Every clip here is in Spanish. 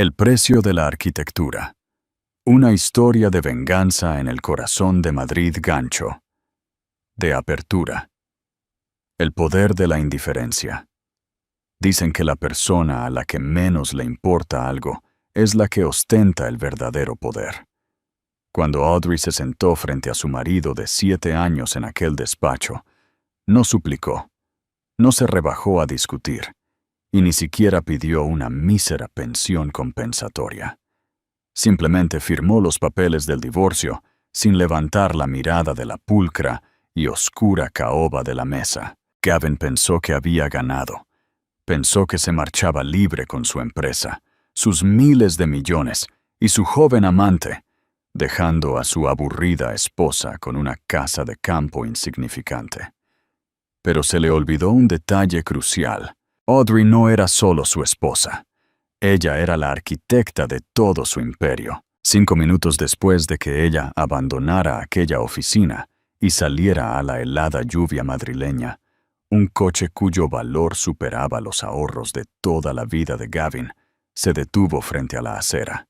El precio de la arquitectura. Una historia de venganza en el corazón de Madrid Gancho. De apertura. El poder de la indiferencia. Dicen que la persona a la que menos le importa algo es la que ostenta el verdadero poder. Cuando Audrey se sentó frente a su marido de 7 años en aquel despacho, no suplicó, no se rebajó a discutir, y ni siquiera pidió una mísera pensión compensatoria. Simplemente firmó los papeles del divorcio sin levantar la mirada de la pulcra y oscura caoba de la mesa. Gavin pensó que había ganado. Pensó que se marchaba libre con su empresa, sus miles de millones y su joven amante, dejando a su aburrida esposa con una casa de campo insignificante. Pero se le olvidó un detalle crucial. Audrey no era solo su esposa. Ella era la arquitecta de todo su imperio. 5 minutos después de que ella abandonara aquella oficina y saliera a la helada lluvia madrileña, un coche cuyo valor superaba los ahorros de toda la vida de Gavin se detuvo frente a la acera.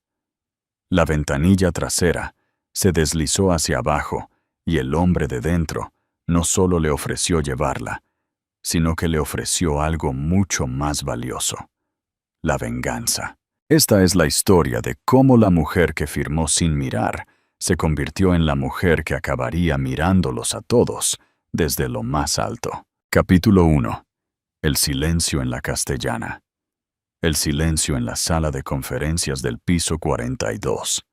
La ventanilla trasera se deslizó hacia abajo y el hombre de dentro no solo le ofreció llevarla, sino que le ofreció algo mucho más valioso: la venganza. Esta es la historia de cómo la mujer que firmó sin mirar se convirtió en la mujer que acabaría mirándolos a todos desde lo más alto. Capítulo 1. El silencio en la Castellana. El silencio en la sala de conferencias del piso 42.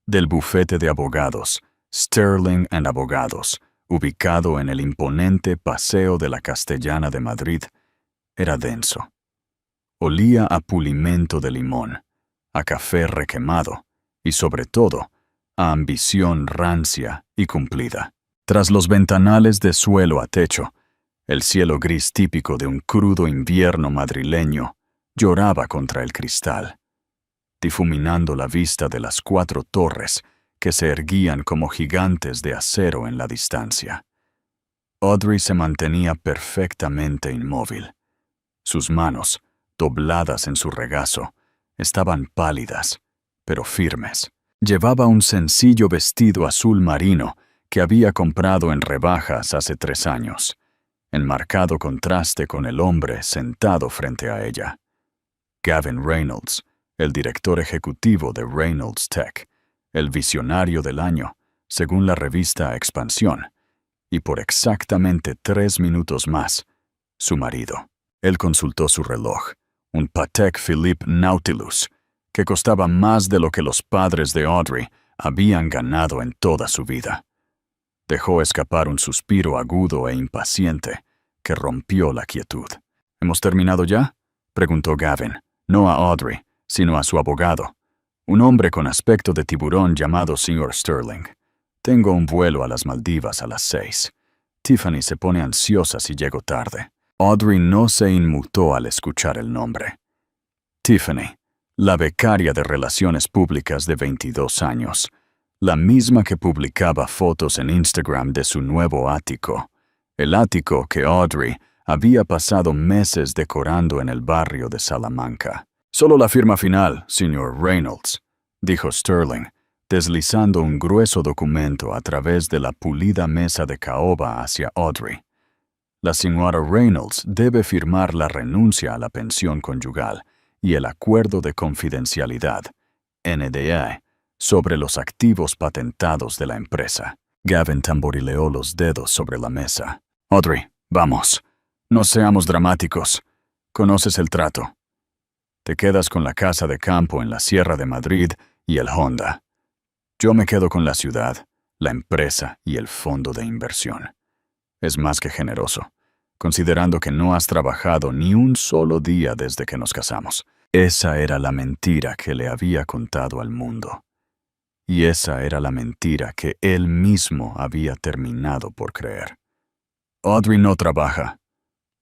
Del bufete de abogados, Sterling & Abogados, ubicado en el imponente Paseo de la Castellana de Madrid, era denso. Olía a pulimento de limón, a café requemado y, sobre todo, a ambición rancia y cumplida. Tras los ventanales de suelo a techo, el cielo gris típico de un crudo invierno madrileño lloraba contra el cristal, difuminando la vista de las 4 torres que se erguían como gigantes de acero en la distancia. Audrey se mantenía perfectamente inmóvil. Sus manos, dobladas en su regazo, estaban pálidas, pero firmes. Llevaba un sencillo vestido azul marino que había comprado en rebajas hace 3 años, en marcado contraste con el hombre sentado frente a ella. Gavin Reynolds, el director ejecutivo de Reynolds Tech, el visionario del año, según la revista Expansión, y por exactamente 3 minutos más, su marido. Él consultó su reloj, un Patek Philippe Nautilus, que costaba más de lo que los padres de Audrey habían ganado en toda su vida. Dejó escapar un suspiro agudo e impaciente que rompió la quietud. ¿Hemos terminado ya?, preguntó Gavin, no a Audrey, sino a su abogado, un hombre con aspecto de tiburón llamado Sr. Sterling. Tengo un vuelo a las Maldivas a las 6. Tiffany se pone ansiosa si llego tarde. Audrey no se inmutó al escuchar el nombre. Tiffany, la becaria de Relaciones Públicas de 22 años, la misma que publicaba fotos en Instagram de su nuevo ático, el ático que Audrey había pasado meses decorando en el barrio de Salamanca. «Solo la firma final, señor Reynolds», dijo Sterling, deslizando un grueso documento a través de la pulida mesa de caoba hacia Audrey. «La señora Reynolds debe firmar la renuncia a la pensión conyugal y el acuerdo de confidencialidad, NDA, sobre los activos patentados de la empresa». Gavin tamborileó los dedos sobre la mesa. «Audrey, vamos. No seamos dramáticos. Conoces el trato. Te quedas con la casa de campo en la Sierra de Madrid y el Honda. Yo me quedo con la ciudad, la empresa y el fondo de inversión. Es más que generoso, considerando que no has trabajado ni un solo día desde que nos casamos». Esa era la mentira que le había contado al mundo. Y esa era la mentira que él mismo había terminado por creer. Audrey no trabaja.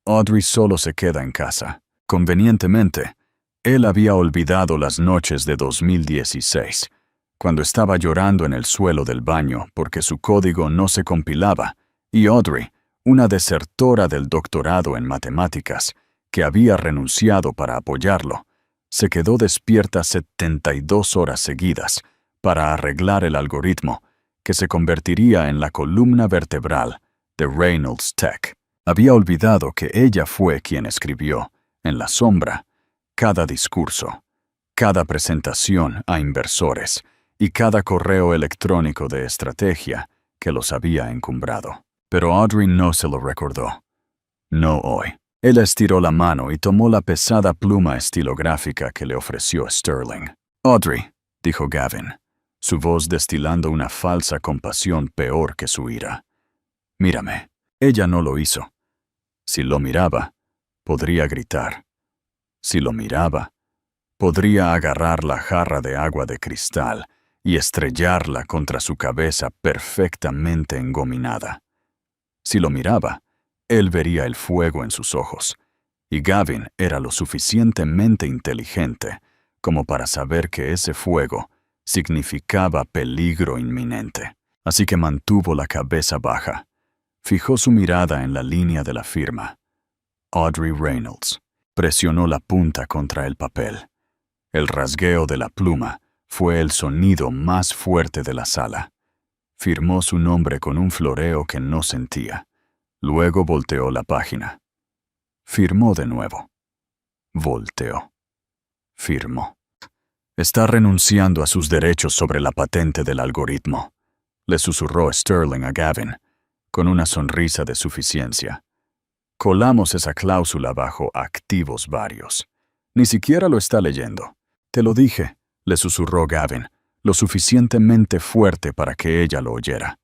Audrey solo se queda en casa. Convenientemente, él había olvidado las noches de 2016, cuando estaba llorando en el suelo del baño porque su código no se compilaba, y Audrey, una desertora del doctorado en matemáticas, que había renunciado para apoyarlo, Se quedó despierta 72 horas seguidas para arreglar el algoritmo que se convertiría en la columna vertebral de Reynolds Tech. Había olvidado que ella fue quien escribió, en la sombra, cada discurso, cada presentación a inversores y cada correo electrónico de estrategia que los había encumbrado. Pero Audrey no se lo recordó. No hoy. Ella estiró la mano y tomó la pesada pluma estilográfica que le ofreció Sterling. «Audrey», dijo Gavin, su voz destilando una falsa compasión peor que su ira. «Mírame». Ella no lo hizo. Si lo miraba, podría gritar. Si lo miraba, podría agarrar la jarra de agua de cristal y estrellarla contra su cabeza perfectamente engominada. Si lo miraba, él vería el fuego en sus ojos, y Gavin era lo suficientemente inteligente como para saber que ese fuego significaba peligro inminente. Así que mantuvo la cabeza baja. Fijó su mirada en la línea de la firma. Audrey Reynolds. Presionó la punta contra el papel. El rasgueo de la pluma fue el sonido más fuerte de la sala. Firmó su nombre con un floreo que no sentía. Luego volteó la página. Firmó de nuevo. Volteó. Firmó. «Está renunciando a sus derechos sobre la patente del algoritmo», le susurró Sterling a Gavin, con una sonrisa de suficiencia. «Colamos esa cláusula bajo activos varios. Ni siquiera lo está leyendo». «Te lo dije», le susurró Gavin, lo suficientemente fuerte para que ella lo oyera.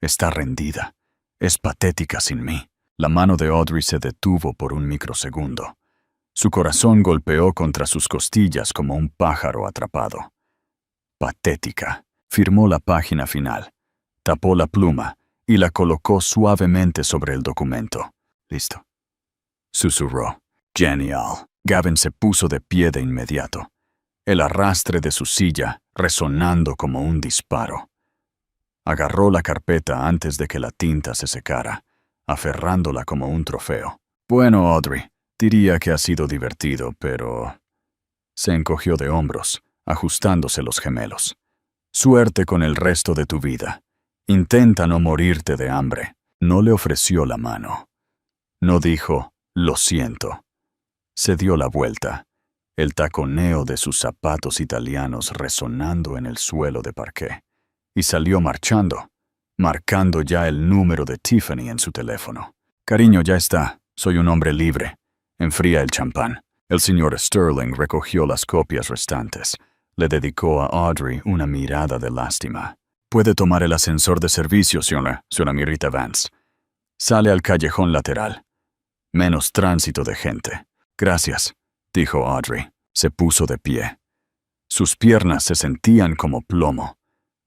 «Está rendida. Es patética sin mí». La mano de Audrey se detuvo por un microsegundo. Su corazón golpeó contra sus costillas como un pájaro atrapado. «Patética». Firmó la página final, tapó la pluma y la colocó suavemente sobre el documento. «Listo», susurró. «Genial». Gavin se puso de pie de inmediato, el arrastre de su silla resonando como un disparo. Agarró la carpeta antes de que la tinta se secara, aferrándola como un trofeo. «Bueno, Audrey, diría que ha sido divertido, pero...» Se encogió de hombros, ajustándose los gemelos. «Suerte con el resto de tu vida. Intenta no morirte de hambre». No le ofreció la mano. No dijo, «Lo siento». Se dio la vuelta, el taconeo de sus zapatos italianos resonando en el suelo de parqué, y salió marchando, marcando ya el número de Tiffany en su teléfono. «Cariño, ya está. Soy un hombre libre. Enfría el champán». El señor Sterling recogió las copias restantes. Le dedicó a Audrey una mirada de lástima. «Puede tomar el ascensor de servicio, señora Mirita Vance. Sale al callejón lateral. Menos tránsito de gente». «Gracias», dijo Audrey. Se puso de pie. Sus piernas se sentían como plomo,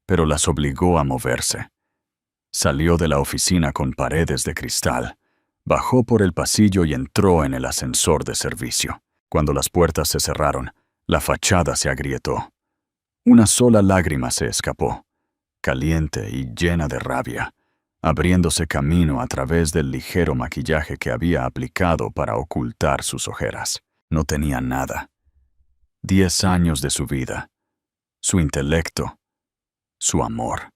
pero las obligó a moverse. Salió de la oficina con paredes de cristal, bajó por el pasillo y entró en el ascensor de servicio. Cuando las puertas se cerraron, la fachada se agrietó. Una sola lágrima se escapó, caliente y llena de rabia, abriéndose camino a través del ligero maquillaje que había aplicado para ocultar sus ojeras. No tenía nada. 10 años de su vida, su intelecto, su amor.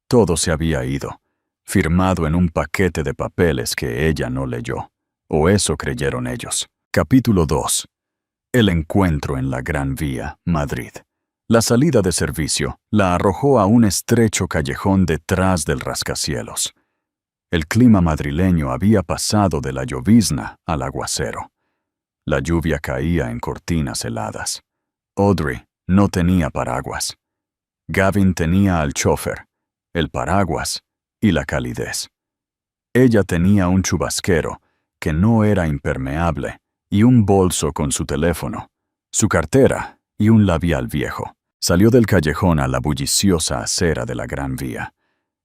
Todo se había ido, firmado en un paquete de papeles que ella no leyó, o eso creyeron ellos. Capítulo 2. El encuentro en la Gran Vía, Madrid. La salida de servicio la arrojó a un estrecho callejón detrás del rascacielos. El clima madrileño había pasado de la llovizna al aguacero. La lluvia caía en cortinas heladas. Audrey no tenía paraguas. Gavin tenía al chofer, el paraguas y la calidez. Ella tenía un chubasquero que no era impermeable y un bolso con su teléfono, su cartera y un labial viejo. Salió del callejón a la bulliciosa acera de la Gran Vía.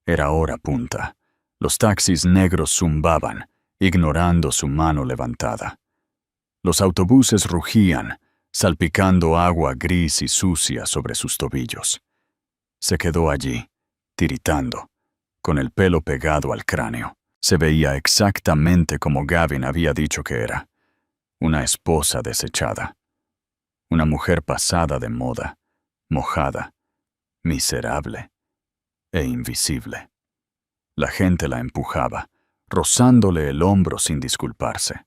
Era hora punta. Los taxis negros zumbaban, ignorando su mano levantada. Los autobuses rugían, salpicando agua gris y sucia sobre sus tobillos. Se quedó allí, tiritando, con el pelo pegado al cráneo. Se veía exactamente como Gavin había dicho que era. Una esposa desechada. Una mujer pasada de moda, mojada, miserable e invisible. La gente la empujaba, rozándole el hombro sin disculparse.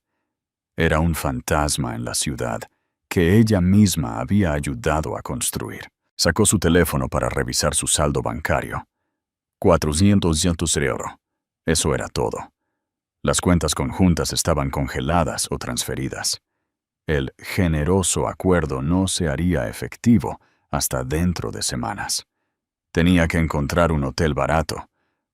Era un fantasma en la ciudad que ella misma había ayudado a construir. Sacó su teléfono para revisar su saldo bancario. 400 €. Eso era todo. Las cuentas conjuntas estaban congeladas o transferidas. El generoso acuerdo no se haría efectivo hasta dentro de semanas. Tenía que encontrar un hotel barato,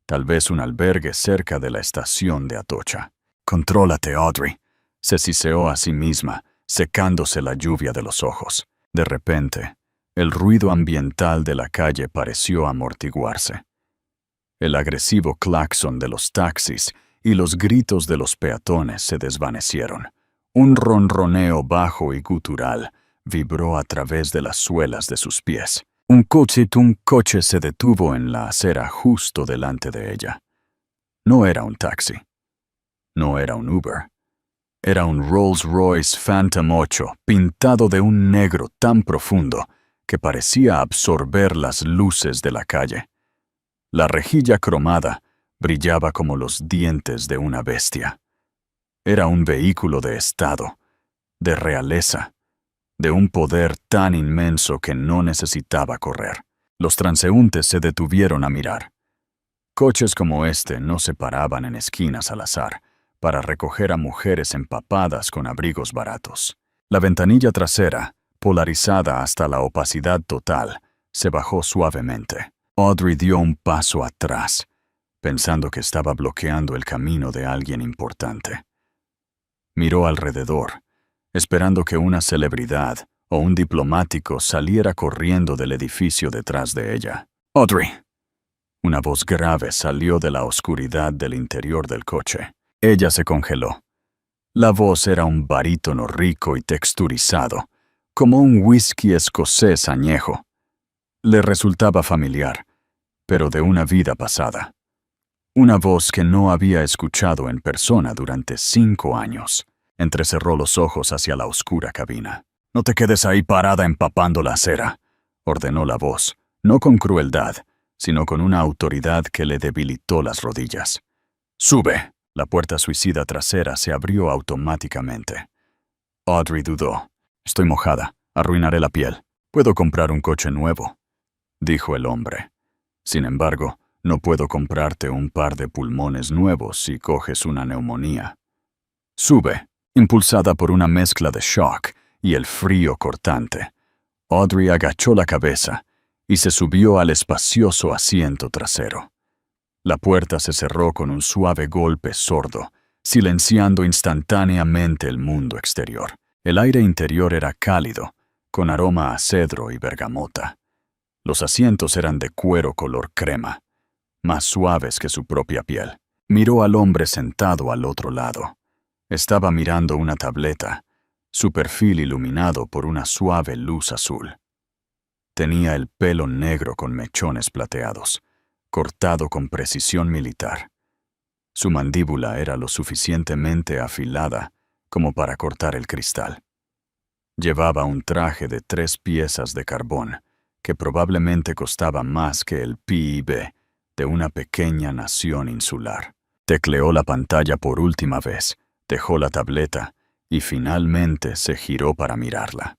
tal vez un albergue cerca de la estación de Atocha. «Contrólate, Audrey», se siseó a sí misma, secándose la lluvia de los ojos. De repente, el ruido ambiental de la calle pareció amortiguarse. El agresivo claxon de los taxis y los gritos de los peatones se desvanecieron. Un ronroneo bajo y gutural vibró a través de las suelas de sus pies. Un coche se detuvo en la acera justo delante de ella. No era un taxi. No era un Uber. Era un Rolls-Royce Phantom 8 pintado de un negro tan profundo que parecía absorber las luces de la calle. La rejilla cromada brillaba como los dientes de una bestia. Era un vehículo de estado, de realeza, de un poder tan inmenso que no necesitaba correr. Los transeúntes se detuvieron a mirar. Coches como este no se paraban en esquinas al azar para recoger a mujeres empapadas con abrigos baratos. La ventanilla trasera, polarizada hasta la opacidad total, se bajó suavemente. Audrey dio un paso atrás, pensando que estaba bloqueando el camino de alguien importante. Miró alrededor, esperando que una celebridad o un diplomático saliera corriendo del edificio detrás de ella. «Audrey». Una voz grave salió de la oscuridad del interior del coche. Ella se congeló. La voz era un barítono rico y texturizado, como un whisky escocés añejo. Le resultaba familiar, pero de una vida pasada. Una voz que no había escuchado en persona durante 5 años. Entrecerró los ojos hacia la oscura cabina. «No te quedes ahí parada empapando la acera», ordenó la voz, no con crueldad, sino con una autoridad que le debilitó las rodillas. «Sube». La puerta suicida trasera se abrió automáticamente. Audrey dudó. «Estoy mojada. Arruinaré la piel. Puedo comprar un coche nuevo», dijo el hombre. «Sin embargo, no puedo comprarte un par de pulmones nuevos si coges una neumonía». «Sube». Impulsada por una mezcla de shock y el frío cortante, Audrey agachó la cabeza y se subió al espacioso asiento trasero. La puerta se cerró con un suave golpe sordo, silenciando instantáneamente el mundo exterior. El aire interior era cálido, con aroma a cedro y bergamota. Los asientos eran de cuero color crema, más suaves que su propia piel. Miró al hombre sentado al otro lado. Estaba mirando una tableta, su perfil iluminado por una suave luz azul. Tenía el pelo negro con mechones plateados, cortado con precisión militar. Su mandíbula era lo suficientemente afilada como para cortar el cristal. Llevaba un traje de 3 piezas de carbón, que probablemente costaba más que el PIB de una pequeña nación insular. Tecleó la pantalla por última vez, dejó la tableta y finalmente se giró para mirarla.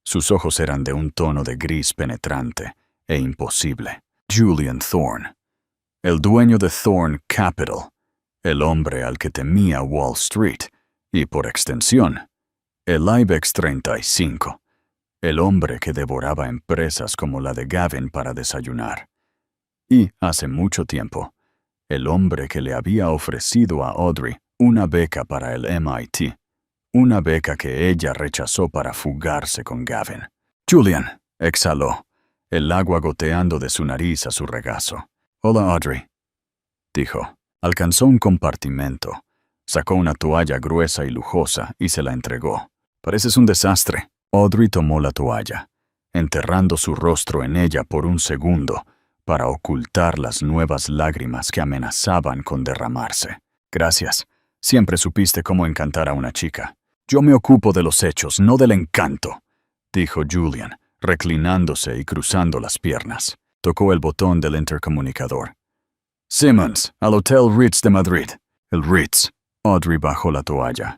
Sus ojos eran de un tono de gris penetrante e imposible. Julian Thorne, el dueño de Thorne Capital, el hombre al que temía Wall Street y, por extensión, el IBEX 35, el hombre que devoraba empresas como la de Gavin para desayunar. Y, hace mucho tiempo, el hombre que le había ofrecido a Audrey una beca para el MIT, una beca que ella rechazó para fugarse con Gavin. «Julian», exhaló, el agua goteando de su nariz a su regazo. «Hola, Audrey», dijo. Alcanzó un compartimento, sacó una toalla gruesa y lujosa y se la entregó. «Pareces un desastre». Audrey tomó la toalla, enterrando su rostro en ella por un segundo para ocultar las nuevas lágrimas que amenazaban con derramarse. «Gracias. Siempre supiste cómo encantar a una chica. Yo me ocupo de los hechos, no del encanto», dijo Julian, reclinándose y cruzando las piernas. Tocó el botón del intercomunicador. Simmons, al Hotel Ritz de Madrid. El Ritz. Audrey bajó la toalla.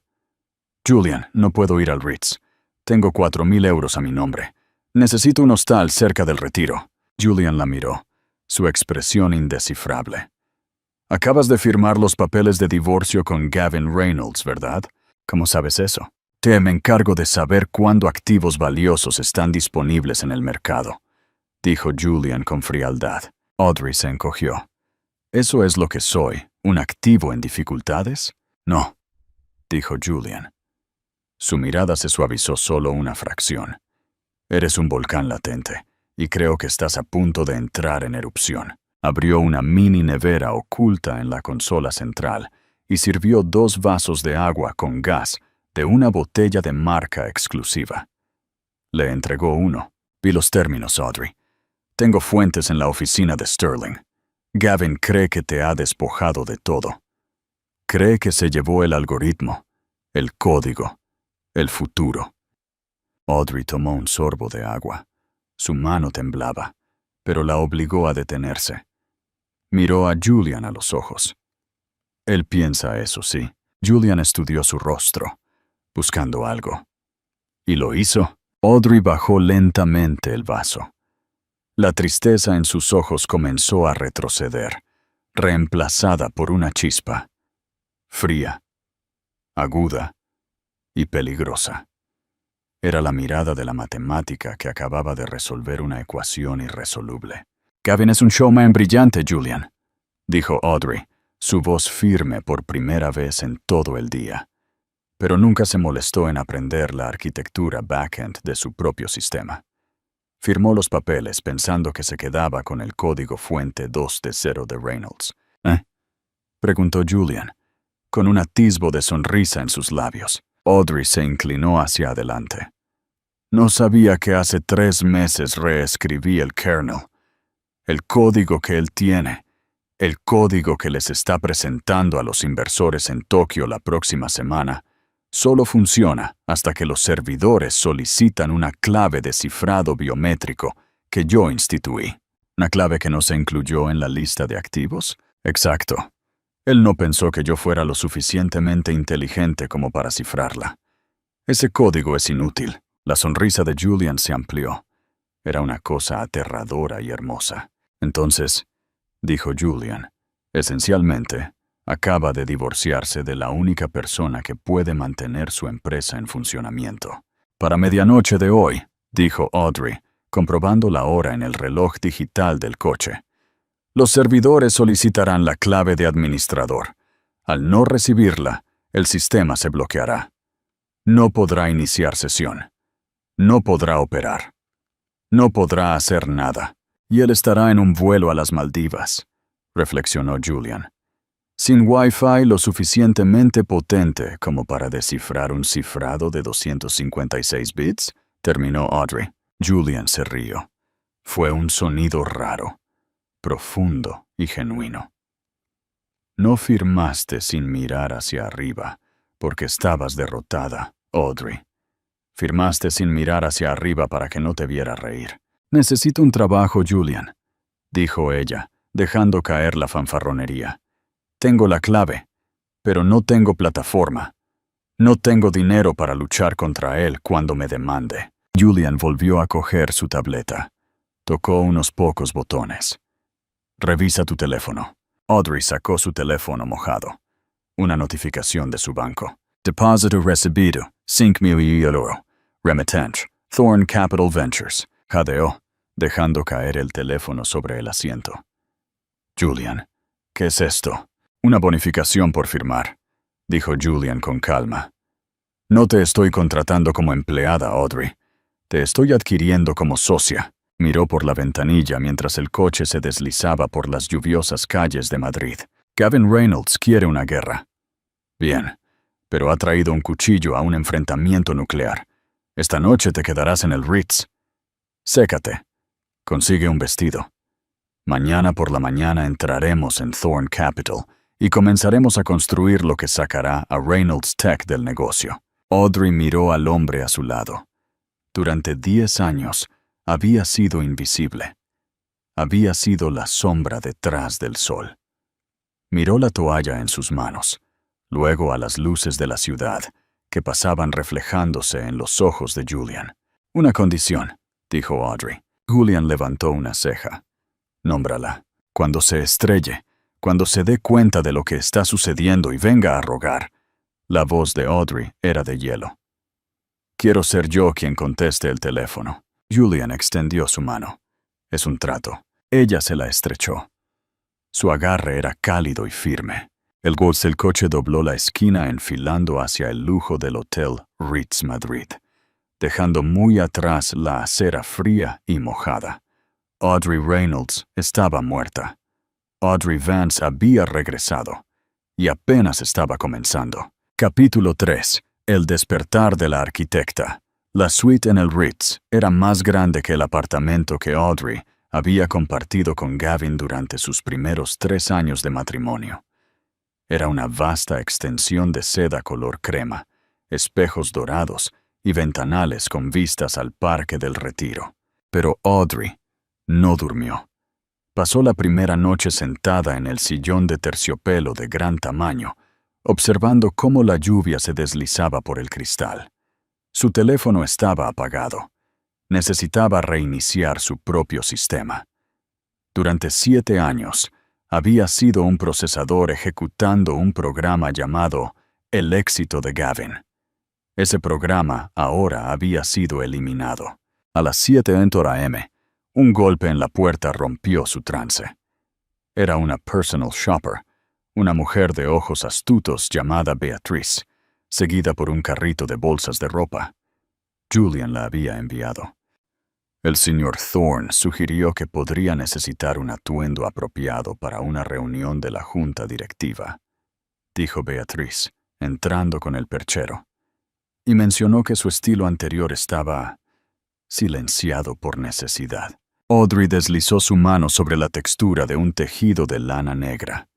Julian, no puedo ir al Ritz. Tengo 4,000 euros a mi nombre. Necesito un hostal cerca del Retiro. Julian la miró, su expresión indescifrable. Acabas de firmar los papeles de divorcio con Gavin Reynolds, ¿verdad? ¿Cómo sabes eso? Me encargo de saber cuándo activos valiosos están disponibles en el mercado, dijo Julian con frialdad. Audrey se encogió. ¿Eso es lo que soy, un activo en dificultades? No, dijo Julian. Su mirada se suavizó solo una fracción. Eres un volcán latente, y creo que estás a punto de entrar en erupción. Abrió una mini nevera oculta en la consola central y sirvió 2 vasos de agua con gas de una botella de marca exclusiva. Le entregó uno. Vi los términos, Audrey. Tengo fuentes en la oficina de Sterling. Gavin cree que te ha despojado de todo. Cree que se llevó el algoritmo, el código, el futuro. Audrey tomó un sorbo de agua. Su mano temblaba, pero la obligó a detenerse. Miró a Julian a los ojos. Él piensa eso, sí. Julian estudió su rostro, buscando algo. ¿Y lo hizo? Audrey bajó lentamente el vaso. La tristeza en sus ojos comenzó a retroceder, reemplazada por una chispa. Fría, aguda y peligrosa. Era la mirada de la matemática que acababa de resolver una ecuación irresoluble. Gavin es un showman brillante, Julian, dijo Audrey, su voz firme por primera vez en todo el día. Pero nunca se molestó en aprender la arquitectura backend de su propio sistema. Firmó los papeles pensando que se quedaba con el código fuente 2 de 0 de Reynolds. Preguntó Julian, con un atisbo de sonrisa en sus labios. Audrey se inclinó hacia adelante. No sabía que hace 3 meses reescribí el kernel. El código que él tiene, el código que les está presentando a los inversores en Tokio la próxima semana, solo funciona hasta que los servidores solicitan una clave de cifrado biométrico que yo instituí. ¿Una clave que no se incluyó en la lista de activos? Exacto. Él no pensó que yo fuera lo suficientemente inteligente como para cifrarla. Ese código es inútil. La sonrisa de Julian se amplió. Era una cosa aterradora y hermosa. Entonces, dijo Julian, esencialmente, acaba de divorciarse de la única persona que puede mantener su empresa en funcionamiento. Para medianoche de hoy, dijo Audrey, comprobando la hora en el reloj digital del coche. Los servidores solicitarán la clave de administrador. Al no recibirla, el sistema se bloqueará. No podrá iniciar sesión. No podrá operar. No podrá hacer nada. Y él estará en un vuelo a las Maldivas, reflexionó Julian. Sin Wi-Fi lo suficientemente potente como para descifrar un cifrado de 256 bits, terminó Audrey. Julian se rió. Fue un sonido raro, profundo y genuino. No firmaste sin mirar hacia arriba, porque estabas derrotada, Audrey. Firmaste sin mirar hacia arriba para que no te viera reír. Necesito un trabajo, Julian, dijo ella, dejando caer la fanfarronería. Tengo la clave, pero no tengo plataforma. No tengo dinero para luchar contra él cuando me demande. Julian volvió a coger su tableta. Tocó unos pocos botones. Revisa tu teléfono. Audrey sacó su teléfono mojado. Una notificación de su banco. Depósito recibido, 5,000 euros. Remittance, Thorn Capital Ventures. Jadeó, dejando caer el teléfono sobre el asiento. Julian, ¿qué es esto? Una bonificación por firmar, dijo Julian con calma. No te estoy contratando como empleada, Audrey. Te estoy adquiriendo como socia. Miró por la ventanilla mientras el coche se deslizaba por las lluviosas calles de Madrid. Gavin Reynolds quiere una guerra. Bien, pero ha traído un cuchillo a un enfrentamiento nuclear. Esta noche te quedarás en el Ritz. Sécate. Consigue un vestido. Mañana por la mañana entraremos en Thorn Capital y comenzaremos a construir lo que sacará a Reynolds Tech del negocio. Audrey miró al hombre a su lado. Durante 10 años había sido invisible. Había sido la sombra detrás del sol. Miró la toalla en sus manos, luego a las luces de la ciudad, que pasaban reflejándose en los ojos de Julian. «Una condición», dijo Audrey. Julian levantó una ceja. «Nómbrala. Cuando se estrelle, cuando se dé cuenta de lo que está sucediendo y venga a rogar». La voz de Audrey era de hielo. «Quiero ser yo quien conteste el teléfono». Julian extendió su mano. «Es un trato». Ella se la estrechó. Su agarre era cálido y firme. El coche dobló la esquina enfilando hacia el lujo del Hotel Ritz Madrid, dejando muy atrás la acera fría y mojada. Audrey Reynolds estaba muerta. Audrey Vance había regresado, y apenas estaba comenzando. Capítulo 3. El despertar de la arquitecta. La suite en el Ritz era más grande que el apartamento que Audrey había compartido con Gavin durante sus primeros 3 años de matrimonio. Era una vasta extensión de seda color crema, espejos dorados y ventanales con vistas al Parque del Retiro. Pero Audrey no durmió. Pasó la primera noche sentada en el sillón de terciopelo de gran tamaño, observando cómo la lluvia se deslizaba por el cristal. Su teléfono estaba apagado. Necesitaba reiniciar su propio sistema. Durante 7 años, había sido un procesador ejecutando un programa llamado El éxito de Gavin. Ese programa ahora había sido eliminado. A las 7:00 a.m., un golpe en la puerta rompió su trance. Era una personal shopper, una mujer de ojos astutos llamada Beatriz, seguida por un carrito de bolsas de ropa. Julian la había enviado. El señor Thorne sugirió que podría necesitar un atuendo apropiado para una reunión de la junta directiva, dijo Beatriz, entrando con el perchero, y mencionó que su estilo anterior estaba silenciado por necesidad. Audrey deslizó su mano sobre la textura de un tejido de lana negra.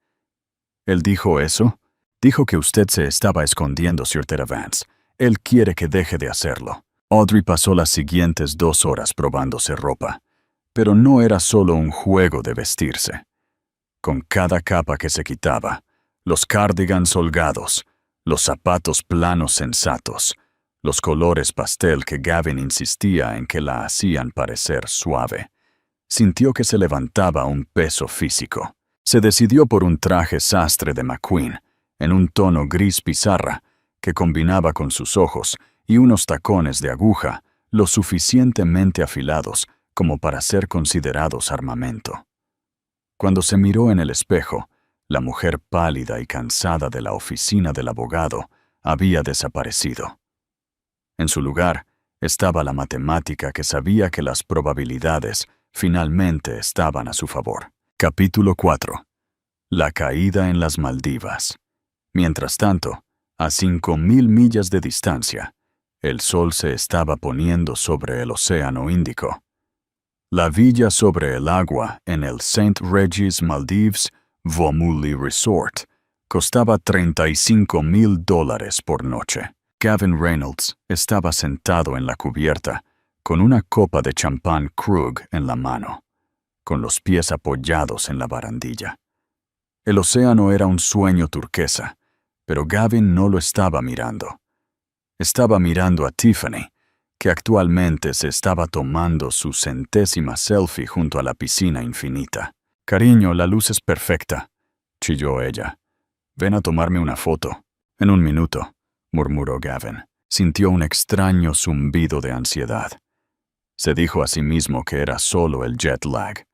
¿Él dijo eso? Dijo que usted se estaba escondiendo, Sir Vance. Él quiere que deje de hacerlo. Audrey pasó las siguientes 2 horas probándose ropa, pero no era solo un juego de vestirse. Con cada capa que se quitaba, los cardigans holgados, los zapatos planos sensatos, los colores pastel que Gavin insistía en que la hacían parecer suave, sintió que se levantaba un peso físico. Se decidió por un traje sastre de McQueen, en un tono gris pizarra, que combinaba con sus ojos, y unos tacones de aguja lo suficientemente afilados como para ser considerados armamento. Cuando se miró en el espejo, la mujer pálida y cansada de la oficina del abogado había desaparecido. En su lugar estaba la matemática que sabía que las probabilidades finalmente estaban a su favor. Capítulo 4. La caída en las Maldivas. Mientras tanto, a 5.000 millas de distancia, el sol se estaba poniendo sobre el Océano Índico. La villa sobre el agua en el St. Regis Maldives Womuli Resort costaba $35,000 por noche. Gavin Reynolds estaba sentado en la cubierta, con una copa de champán Krug en la mano, con los pies apoyados en la barandilla. El océano era un sueño turquesa, pero Gavin no lo estaba mirando. Estaba mirando a Tiffany, que actualmente se estaba tomando su 100ª selfie junto a la piscina infinita. «Cariño, la luz es perfecta», chilló ella. «Ven a tomarme una foto». «En un minuto», murmuró Gavin. Sintió un extraño zumbido de ansiedad. Se dijo a sí mismo que era solo el jet lag.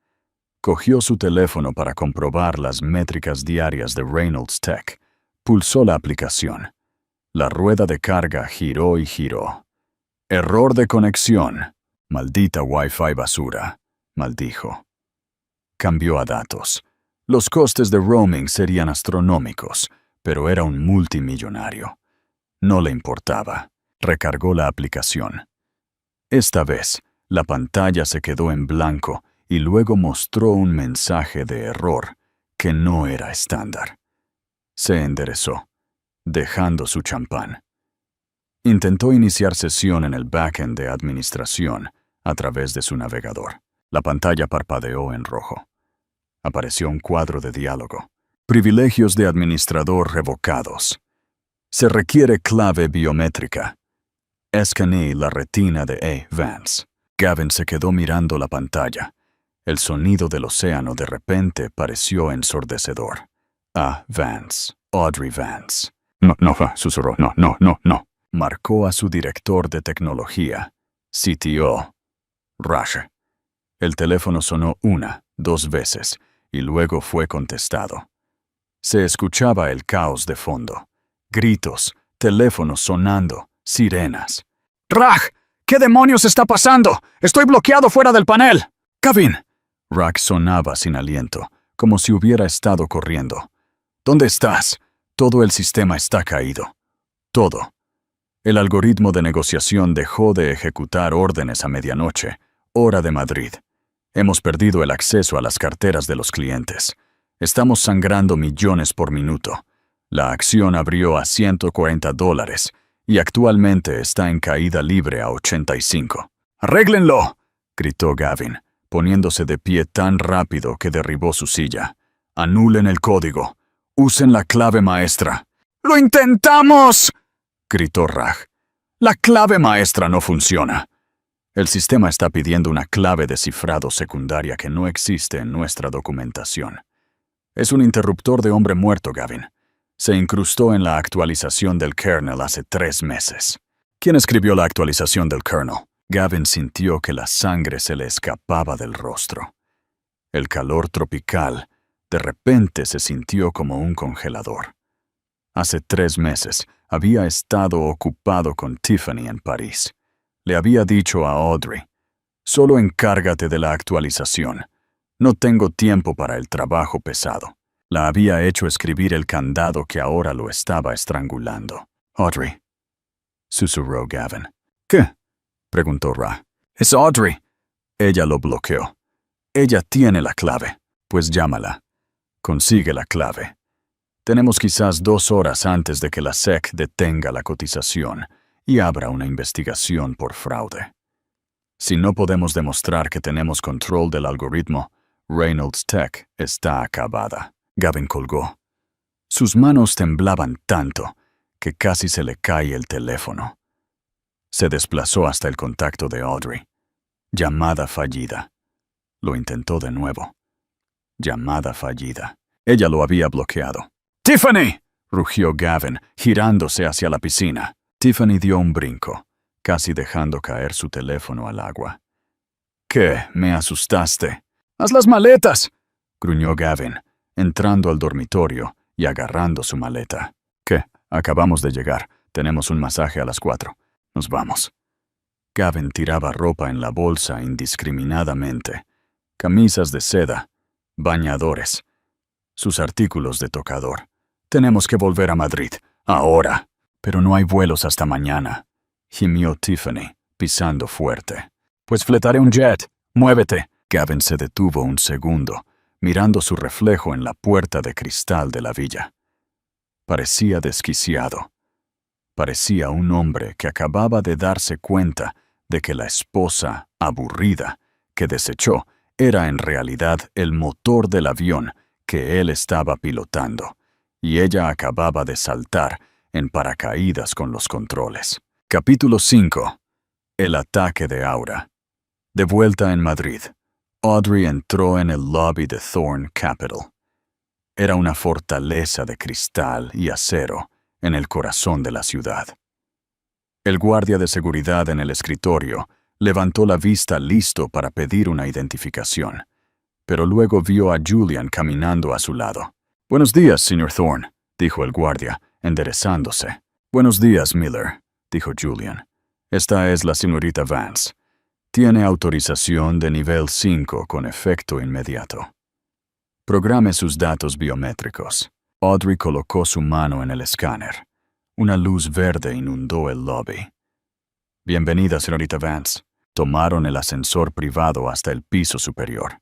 Cogió su teléfono para comprobar las métricas diarias de Reynolds Tech. Pulsó la aplicación. La rueda de carga giró y giró. «Error de conexión. Maldita Wi-Fi basura», maldijo. Cambió a datos. Los costes de roaming serían astronómicos, pero era un multimillonario. No le importaba. Recargó la aplicación. Esta vez, la pantalla se quedó en blanco y luego mostró un mensaje de error que no era estándar. Se enderezó, dejando su champán. Intentó iniciar sesión en el backend de administración a través de su navegador. La pantalla parpadeó en rojo. Apareció un cuadro de diálogo. Privilegios de administrador revocados. Se requiere clave biométrica. Escaneé la retina de A. Vance. Gavin se quedó mirando la pantalla. El sonido del océano de repente pareció ensordecedor. A. Vance. Audrey Vance. No, susurró. No. Marcó a su director de tecnología, CTO, Rush. El teléfono sonó 1, 2 veces, y luego fue contestado. Se escuchaba el caos de fondo. Gritos, teléfonos sonando, sirenas. ¡Raj! ¿Qué demonios está pasando? ¡Estoy bloqueado fuera del panel! ¡Gavin! Raj sonaba sin aliento, como si hubiera estado corriendo. ¿Dónde estás? Todo el sistema está caído. Todo. El algoritmo de negociación dejó de ejecutar órdenes a medianoche, hora de Madrid. Hemos perdido el acceso a las carteras de los clientes. Estamos sangrando millones por minuto. La acción abrió a $140 y actualmente está en caída libre a 85. ¡Arréglenlo!, gritó Gavin, poniéndose de pie tan rápido que derribó su silla. Anulen el código. Usen la clave maestra. ¡Lo intentamos!, gritó Raj. La clave maestra no funciona. El sistema está pidiendo una clave de cifrado secundaria que no existe en nuestra documentación. Es un interruptor de hombre muerto, Gavin. Se incrustó en la actualización del kernel hace 3 meses. ¿Quién escribió la actualización del kernel? Gavin sintió que la sangre se le escapaba del rostro. El calor tropical de repente se sintió como un congelador. Hace 3 meses había estado ocupado con Tiffany en París. Le había dicho a Audrey, solo encárgate de la actualización. No tengo tiempo para el trabajo pesado. La había hecho escribir el candado que ahora lo estaba estrangulando. Audrey, susurró Gavin. ¿Qué?, preguntó Ra. Es Audrey. Ella lo bloqueó. Ella tiene la clave. Pues llámala. Consigue la clave. Tenemos quizás 2 horas antes de que la SEC detenga la cotización y abra una investigación por fraude. Si no podemos demostrar que tenemos control del algoritmo, Reynolds Tech está acabada. Gavin colgó. Sus manos temblaban tanto que casi se le cae el teléfono. Se desplazó hasta el contacto de Audrey. Llamada fallida. Lo intentó de nuevo. Llamada fallida. Ella lo había bloqueado. ¡Tiffany!, rugió Gavin, girándose hacia la piscina. Tiffany dio un brinco, casi dejando caer su teléfono al agua. ¿Qué? Me asustaste. ¡Haz las maletas!, gruñó Gavin, entrando al dormitorio y agarrando su maleta. ¿Qué? Acabamos de llegar. Tenemos un masaje a las 4. Nos vamos. Gavin tiraba ropa en la bolsa indiscriminadamente. Camisas de seda, bañadores, sus artículos de tocador. Tenemos que volver a Madrid. Ahora. Pero no hay vuelos hasta mañana, gimió Tiffany, pisando fuerte. Pues fletaré un jet. Muévete. Gavin se detuvo un segundo, mirando su reflejo en la puerta de cristal de la villa. Parecía desquiciado. Parecía un hombre que acababa de darse cuenta de que la esposa, aburrida, que desechó, era en realidad el motor del avión que él estaba pilotando, y ella acababa de saltar en paracaídas con los controles. Capítulo 5. El ataque de Aura. De vuelta en Madrid, Audrey entró en el lobby de Thorn Capital. Era una fortaleza de cristal y acero en el corazón de la ciudad. El guardia de seguridad en el escritorio levantó la vista listo para pedir una identificación, pero luego vio a Julian caminando a su lado. «Buenos días, señor Thorn», dijo el guardia, enderezándose. «Buenos días, Miller», dijo Julian. «Esta es la señorita Vance. Tiene autorización de nivel 5 con efecto inmediato. Programe sus datos biométricos». Audrey colocó su mano en el escáner. Una luz verde inundó el lobby. «Bienvenida, señorita Vance». Tomaron el ascensor privado hasta el piso superior.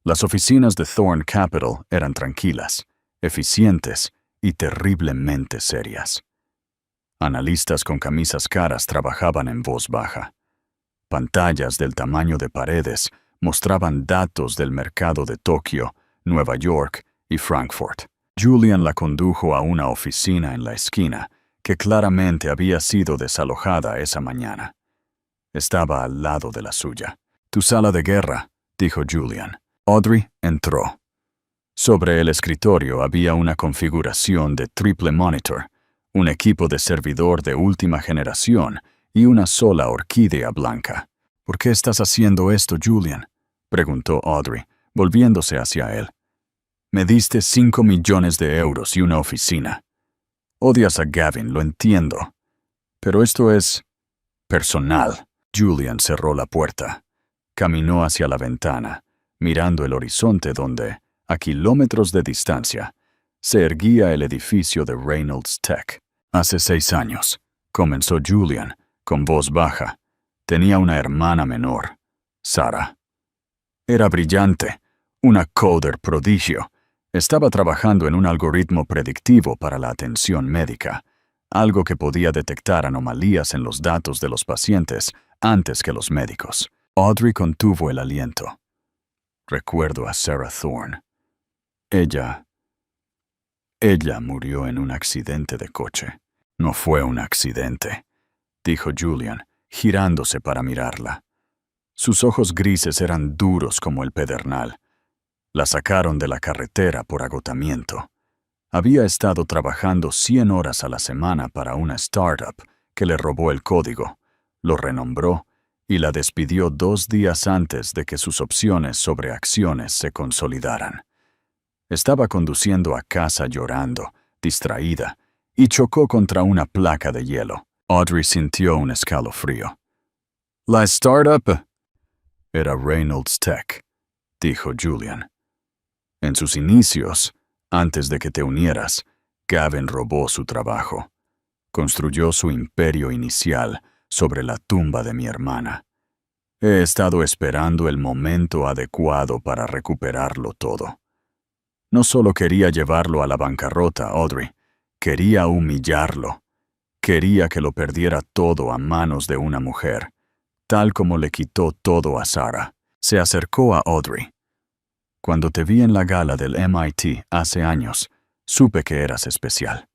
Las oficinas de Thorn Capital eran tranquilas, eficientes y terriblemente serias. Analistas con camisas caras trabajaban en voz baja. Pantallas del tamaño de paredes mostraban datos del mercado de Tokio, Nueva York y Frankfurt. Julian la condujo a una oficina en la esquina, que claramente había sido desalojada esa mañana. Estaba al lado de la suya. «Tu sala de guerra», dijo Julian. Audrey entró. Sobre el escritorio había una configuración de triple monitor, un equipo de servidor de última generación y una sola orquídea blanca. «¿Por qué estás haciendo esto, Julian?», preguntó Audrey, volviéndose hacia él. «Me diste 5 millones de euros y una oficina. Odias a Gavin, lo entiendo. Pero esto es personal». Julian cerró la puerta. Caminó hacia la ventana, mirando el horizonte donde, a kilómetros de distancia, se erguía el edificio de Reynolds Tech. «Hace 6 años», comenzó Julian, con voz baja. «Tenía una hermana menor, Sarah. Era brillante, una coder prodigio. Estaba trabajando en un algoritmo predictivo para la atención médica, algo que podía detectar anomalías en los datos de los pacientes antes que los médicos». Audrey contuvo el aliento. «Recuerdo a Sarah Thorne. Ella murió en un accidente de coche». «No fue un accidente», dijo Julian, girándose para mirarla. Sus ojos grises eran duros como el pedernal. La sacaron de la carretera por agotamiento. Había estado trabajando 100 horas a la semana para una startup que le robó el código, lo renombró y la despidió 2 días antes de que sus opciones sobre acciones se consolidaran. Estaba conduciendo a casa llorando, distraída, y chocó contra una placa de hielo. Audrey sintió un escalofrío. «¿La startup?» «Era Reynolds Tech», dijo Julian. «En sus inicios, antes de que te unieras, Gavin robó su trabajo. Construyó su imperio inicial sobre la tumba de mi hermana. He estado esperando el momento adecuado para recuperarlo todo. No solo quería llevarlo a la bancarrota, Audrey, quería humillarlo. Quería que lo perdiera todo a manos de una mujer, tal como le quitó todo a Sarah». Se acercó a Audrey. «Cuando te vi en la gala del MIT hace años, supe que eras especial.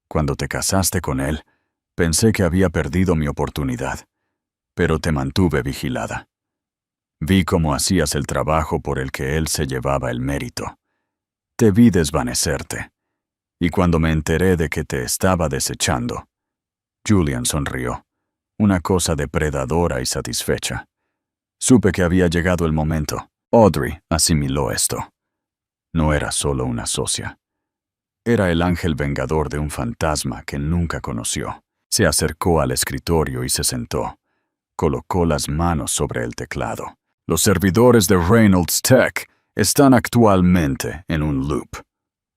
Cuando te casaste con él, pensé que había perdido mi oportunidad, pero te mantuve vigilada. Vi cómo hacías el trabajo por el que él se llevaba el mérito. Te vi desvanecerte. Y cuando me enteré de que te estaba desechando», Julian sonrió, una cosa depredadora y satisfecha. «Supe que había llegado el momento». Audrey asimiló esto. No era solo una socia. Era el ángel vengador de un fantasma que nunca conoció. Se acercó al escritorio y se sentó. Colocó las manos sobre el teclado. «Los servidores de Reynolds Tech están actualmente en un loop»,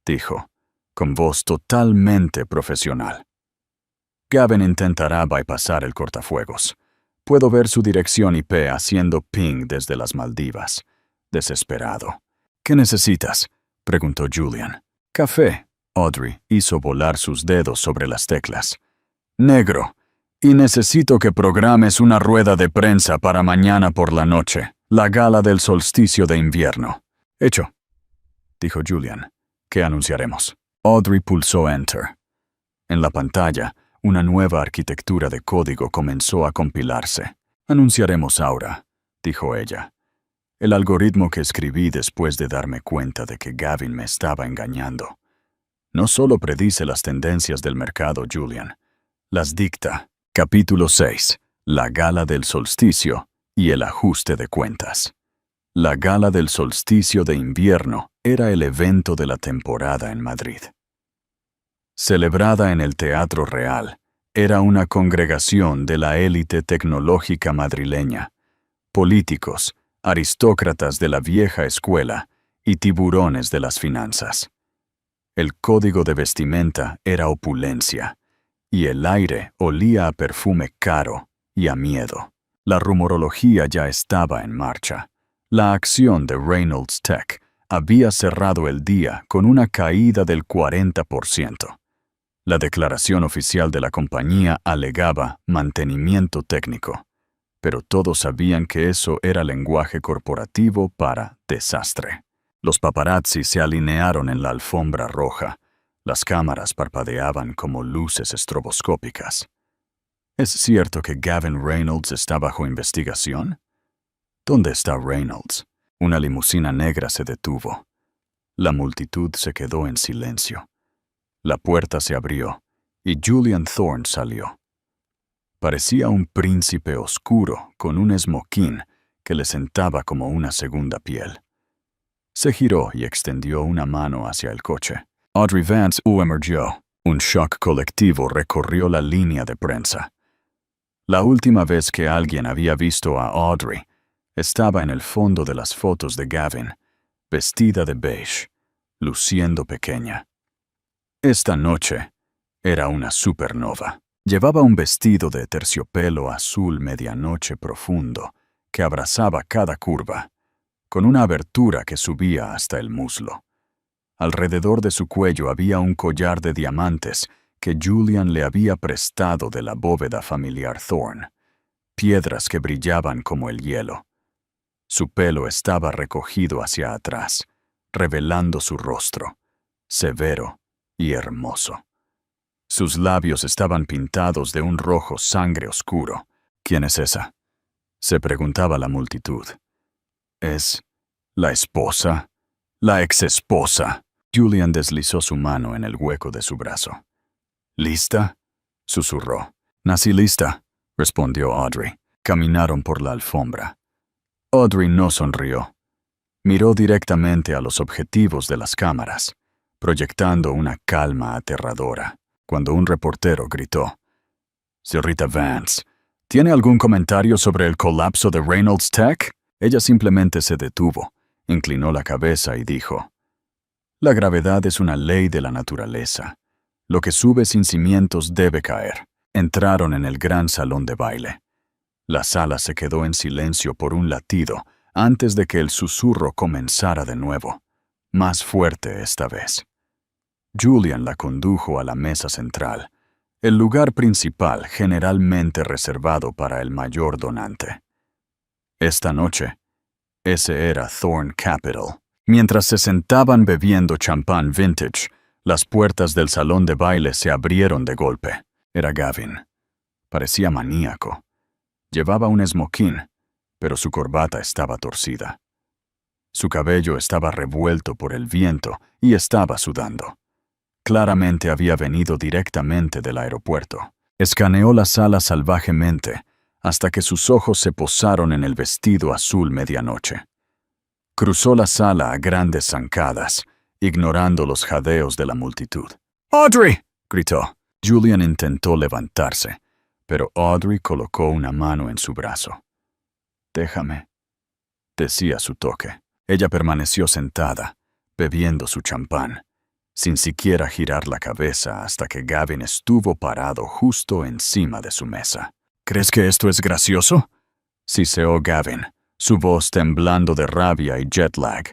dijo, con voz totalmente profesional. «Gavin intentará bypassar el cortafuegos. Puedo ver su dirección IP haciendo ping desde las Maldivas. Desesperado». «¿Qué necesitas?», preguntó Julian. «Café». Audrey hizo volar sus dedos sobre las teclas. «Negro. Y necesito que programes una rueda de prensa para mañana por la noche, la gala del solsticio de invierno». «Hecho», dijo Julian. «¿Qué anunciaremos?». Audrey pulsó Enter. En la pantalla, una nueva arquitectura de código comenzó a compilarse. «Anunciaremos Aura», dijo ella. «El algoritmo que escribí después de darme cuenta de que Gavin me estaba engañando. No solo predice las tendencias del mercado, Julian. Las dicta». Capítulo 6. La gala del solsticio y el ajuste de cuentas. La gala del solsticio de invierno era el evento de la temporada en Madrid. Celebrada en el Teatro Real, era una congregación de la élite tecnológica madrileña, políticos, aristócratas de la vieja escuela y tiburones de las finanzas. El código de vestimenta era opulencia, y el aire olía a perfume caro y a miedo. La rumorología ya estaba en marcha. La acción de Reynolds Tech había cerrado el día con una caída del 40%. La declaración oficial de la compañía alegaba mantenimiento técnico, pero todos sabían que eso era lenguaje corporativo para desastre. Los paparazzi se alinearon en la alfombra roja. Las cámaras parpadeaban como luces estroboscópicas. ¿Es cierto que Gavin Reynolds está bajo investigación? ¿Dónde está Reynolds? Una limusina negra se detuvo. La multitud se quedó en silencio. La puerta se abrió y Julian Thorne salió. Parecía un príncipe oscuro con un esmoquín que le sentaba como una segunda piel. Se giró y extendió una mano hacia el coche. Audrey Vance emergió. Un shock colectivo recorrió la línea de prensa. La última vez que alguien había visto a Audrey, estaba en el fondo de las fotos de Gavin, vestida de beige, luciendo pequeña. Esta noche era una supernova. Llevaba un vestido de terciopelo azul medianoche profundo que abrazaba cada curva, con una abertura que subía hasta el muslo. Alrededor de su cuello había un collar de diamantes que Julian le había prestado de la bóveda familiar Thorne, piedras que brillaban como el hielo. Su pelo estaba recogido hacia atrás, revelando su rostro, severo y hermoso. Sus labios estaban pintados de un rojo sangre oscuro. ¿Quién es esa?, se preguntaba la multitud. ¿Es la esposa? La exesposa. Julian deslizó su mano en el hueco de su brazo. ¿Lista?, susurró. «Nací lista», respondió Audrey. Caminaron por la alfombra. Audrey no sonrió. Miró directamente a los objetivos de las cámaras, proyectando una calma aterradora, cuando un reportero gritó: «Señorita Vance, ¿tiene algún comentario sobre el colapso de Reynolds Tech?» Ella simplemente se detuvo, inclinó la cabeza y dijo: «La gravedad es una ley de la naturaleza. Lo que sube sin cimientos debe caer». Entraron en el gran salón de baile. La sala se quedó en silencio por un latido antes de que el susurro comenzara de nuevo, más fuerte esta vez. Julian la condujo a la mesa central, el lugar principal generalmente reservado para el mayor donante. Esta noche, ese era Thorne Capital. Mientras se sentaban bebiendo champán vintage, las puertas del salón de baile se abrieron de golpe. Era Gavin. Parecía maníaco. Llevaba un esmoquín, pero su corbata estaba torcida. Su cabello estaba revuelto por el viento y estaba sudando. Claramente había venido directamente del aeropuerto. Escaneó la sala salvajemente hasta que sus ojos se posaron en el vestido azul medianoche. Cruzó la sala a grandes zancadas, ignorando los jadeos de la multitud. «¡Audrey!», gritó. Julian intentó levantarse, pero Audrey colocó una mano en su brazo. «Déjame», decía su toque. Ella permaneció sentada, bebiendo su champán, sin siquiera girar la cabeza hasta que Gavin estuvo parado justo encima de su mesa. «¿Crees que esto es gracioso?», siseó Gavin, su voz temblando de rabia y jet lag.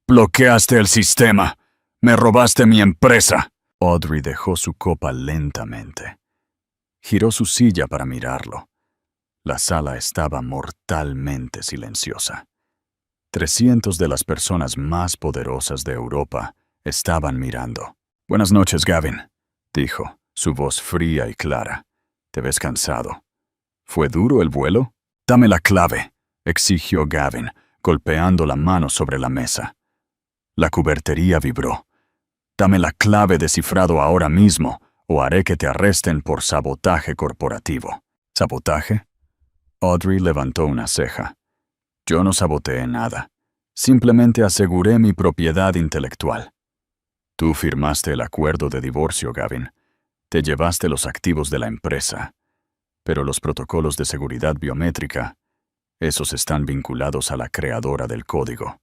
«Bloqueaste el sistema. Me robaste mi empresa». Audrey dejó su copa lentamente. Giró su silla para mirarlo. La sala estaba mortalmente silenciosa. 300 de las personas más poderosas de Europa estaban mirando. «Buenas noches, Gavin», dijo, su voz fría y clara. «Te ves cansado. ¿Fue duro el vuelo?» «Dame la clave», exigió Gavin, golpeando la mano sobre la mesa. La cubertería vibró. «Dame la clave de cifrado ahora mismo, o haré que te arresten por sabotaje corporativo». «¿Sabotaje?». Audrey levantó una ceja. «Yo no saboteé nada. Simplemente aseguré mi propiedad intelectual». «Tú firmaste el acuerdo de divorcio, Gavin. Te llevaste los activos de la empresa. Pero los protocolos de seguridad biométrica, esos están vinculados a la creadora del código.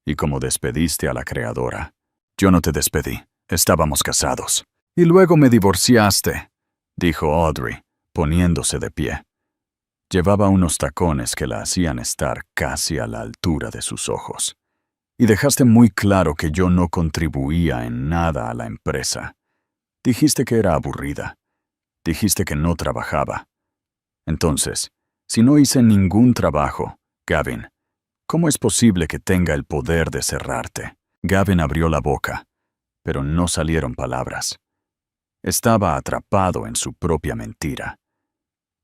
Y como despediste a la creadora, yo no te despedí. Estábamos casados». «Y luego me divorciaste», dijo Audrey, poniéndose de pie. Llevaba unos tacones que la hacían estar casi a la altura de sus ojos. «Y dejaste muy claro que yo no contribuía en nada a la empresa. Dijiste que era aburrida. Dijiste que no trabajaba. Entonces, si no hice ningún trabajo, Gavin, ¿cómo es posible que tenga el poder de cerrarte? Gavin abrió la boca, pero no salieron palabras. Estaba atrapado en su propia mentira.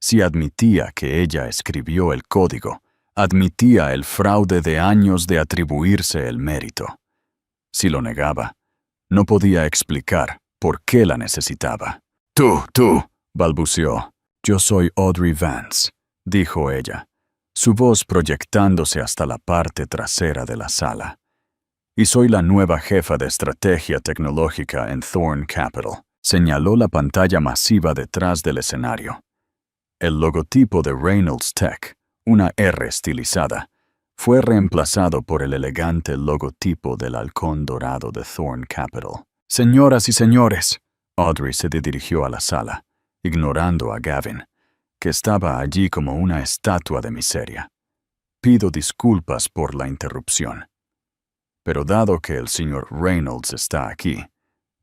Si admitía que ella escribió el código, admitía el fraude de años de atribuirse el mérito. Si lo negaba, no podía explicar por qué la necesitaba. Tú, balbuceó. Yo soy Audrey Vance, dijo ella, su voz proyectándose hasta la parte trasera de la sala. Y soy la nueva jefa de estrategia tecnológica en Thorn Capital. Señaló la pantalla masiva detrás del escenario. El logotipo de Reynolds Tech, una R estilizada, fue reemplazado por el elegante logotipo del halcón dorado de Thorn Capital. Señoras y señores, Audrey se dirigió a la sala, ignorando a Gavin, que estaba allí como una estatua de miseria. Pido disculpas por la interrupción. Pero dado que el señor Reynolds está aquí,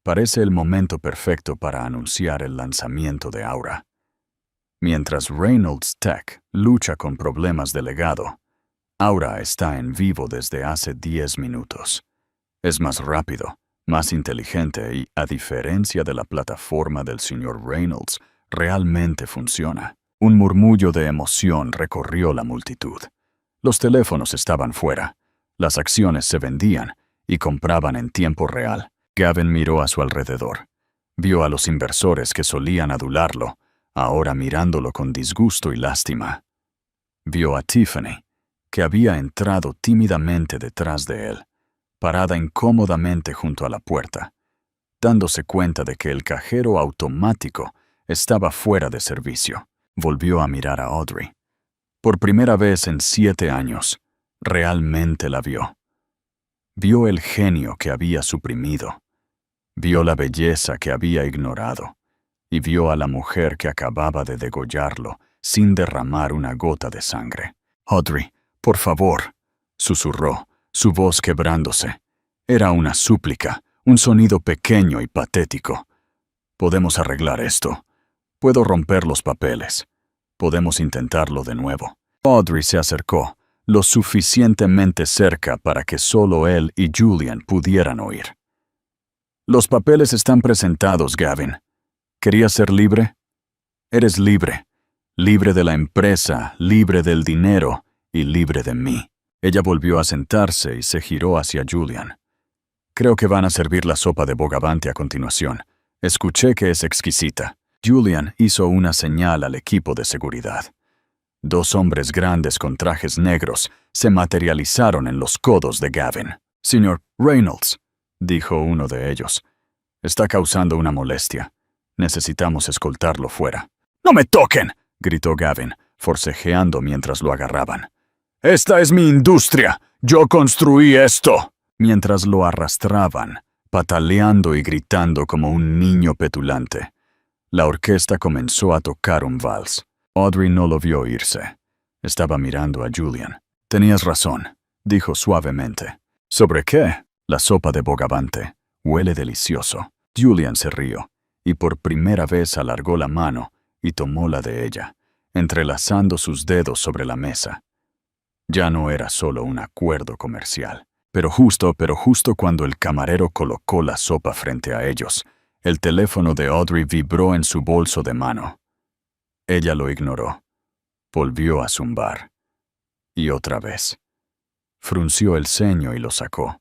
parece el momento perfecto para anunciar el lanzamiento de Aura. Mientras Reynolds Tech lucha con problemas de legado, Aura está en vivo desde hace 10 minutos. Es más rápido, más inteligente y, a diferencia de la plataforma del señor Reynolds, realmente funciona. Un murmullo de emoción recorrió la multitud. Los teléfonos estaban fuera, las acciones se vendían y compraban en tiempo real. Gavin miró a su alrededor. Vio a los inversores que solían adularlo, ahora mirándolo con disgusto y lástima. Vio a Tiffany, que había entrado tímidamente detrás de él, parada incómodamente junto a la puerta, dándose cuenta de que el cajero automático estaba fuera de servicio. Volvió a mirar a Audrey. Por primera vez en 7 años, realmente la vio. Vio el genio que había suprimido. Vio la belleza que había ignorado. Y vio a la mujer que acababa de degollarlo sin derramar una gota de sangre. Audrey, por favor, susurró, su voz quebrándose. Era una súplica, un sonido pequeño y patético. Podemos arreglar esto. Puedo romper los papeles. Podemos intentarlo de nuevo. Audrey se acercó, lo suficientemente cerca para que solo él y Julian pudieran oír. Los papeles están presentados, Gavin. ¿Querías ser libre? Eres libre. Libre de la empresa, libre del dinero y libre de mí. Ella volvió a sentarse y se giró hacia Julian. Creo que van a servir la sopa de bogavante a continuación. Escuché que es exquisita. Julian hizo una señal al equipo de seguridad. 2 hombres grandes con trajes negros se materializaron en los codos de Gavin. Señor Reynolds, dijo uno de ellos, está causando una molestia. Necesitamos escoltarlo fuera. ¡No me toquen!, gritó Gavin, forcejeando mientras lo agarraban. ¡Esta es mi industria! ¡Yo construí esto! Mientras lo arrastraban, pataleando y gritando como un niño petulante, la orquesta comenzó a tocar un vals. Audrey no lo vio irse. Estaba mirando a Julian. Tenías razón, dijo suavemente. ¿Sobre qué? La sopa de bogavante. Huele delicioso. Julian se rió, y por primera vez alargó la mano y tomó la de ella, entrelazando sus dedos sobre la mesa. Ya no era solo un acuerdo comercial. Pero justo cuando el camarero colocó la sopa frente a ellos, el teléfono de Audrey vibró en su bolso de mano. Ella lo ignoró. Volvió a zumbar. Y otra vez. Frunció el ceño y lo sacó.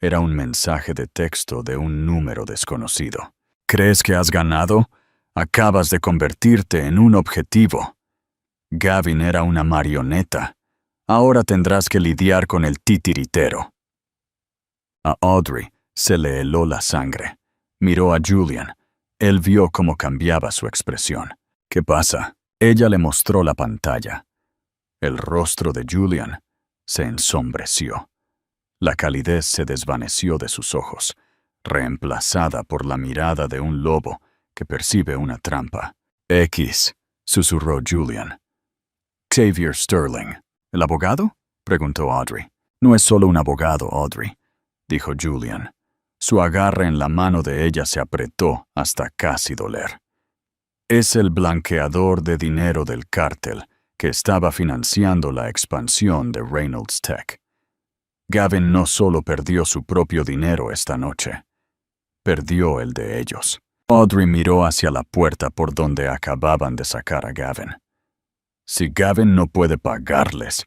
Era un mensaje de texto de un número desconocido. ¿Crees que has ganado? Acabas de convertirte en un objetivo. Gavin era una marioneta. Ahora tendrás que lidiar con el titiritero. A Audrey se le heló la sangre. Miró a Julian. Él vio cómo cambiaba su expresión. ¿Qué pasa? Ella le mostró la pantalla. El rostro de Julian se ensombreció. La calidez se desvaneció de sus ojos, reemplazada por la mirada de un lobo que percibe una trampa. X, susurró Julian. Xavier Sterling. ¿El abogado?, preguntó Audrey. No es solo un abogado, Audrey, dijo Julian. Su agarre en la mano de ella se apretó hasta casi doler. Es el blanqueador de dinero del cártel que estaba financiando la expansión de Reynolds Tech. Gavin no solo perdió su propio dinero esta noche, perdió el de ellos. Audrey miró hacia la puerta por donde acababan de sacar a Gavin. Si Gavin no puede pagarles,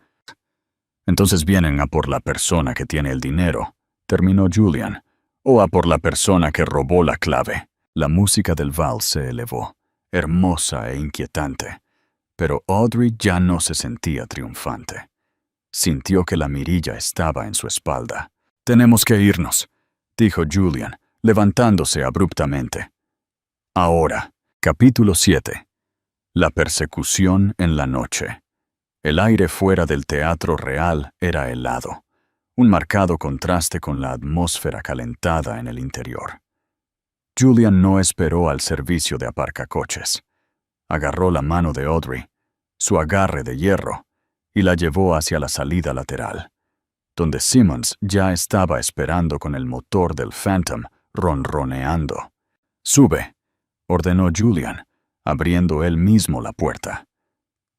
entonces vienen a por la persona que tiene el dinero, terminó Julian, o a por la persona que robó la clave. La música del vals se elevó, hermosa e inquietante, pero Audrey ya no se sentía triunfante. Sintió que la mirilla estaba en su espalda. «Tenemos que irnos», dijo Julian, levantándose abruptamente. Ahora, capítulo 7. La persecución en la noche. El aire fuera del teatro real era helado, un marcado contraste con la atmósfera calentada en el interior. Julian no esperó al servicio de aparcacoches. Agarró la mano de Audrey, su agarre de hierro, y la llevó hacia la salida lateral, donde Simmons ya estaba esperando con el motor del Phantom ronroneando. «Sube», ordenó Julian, abriendo él mismo la puerta.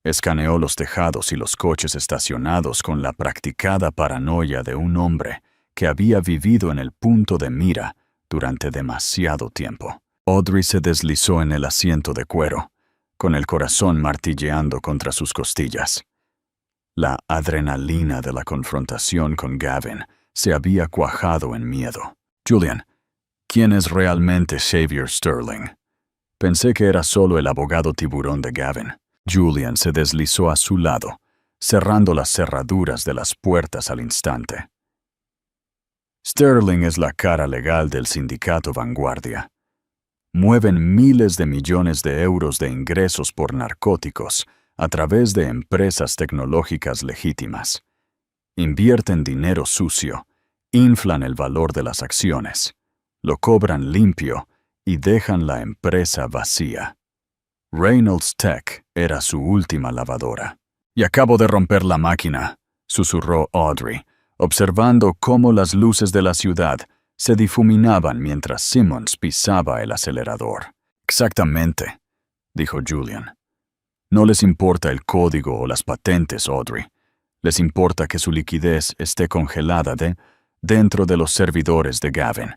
Escaneó los tejados y los coches estacionados con la practicada paranoia de un hombre que había vivido en el punto de mira durante demasiado tiempo. Audrey se deslizó en el asiento de cuero, con el corazón martilleando contra sus costillas. La adrenalina de la confrontación con Gavin se había cuajado en miedo. «Julian, ¿quién es realmente Xavier Sterling?» Pensé que era solo el abogado tiburón de Gavin. Julian se deslizó a su lado, cerrando las cerraduras de las puertas al instante. Sterling es la cara legal del sindicato Vanguardia. Mueven miles de millones de euros de ingresos por narcóticos a través de empresas tecnológicas legítimas. Invierten dinero sucio, inflan el valor de las acciones, lo cobran limpio y dejan la empresa vacía. Reynolds Tech era su última lavadora. «Y acabo de romper la máquina», susurró Audrey, observando cómo las luces de la ciudad se difuminaban mientras Simmons pisaba el acelerador. «Exactamente», dijo Julian. «No les importa el código o las patentes, Audrey. Les importa que su liquidez esté congelada dentro de los servidores de Gavin.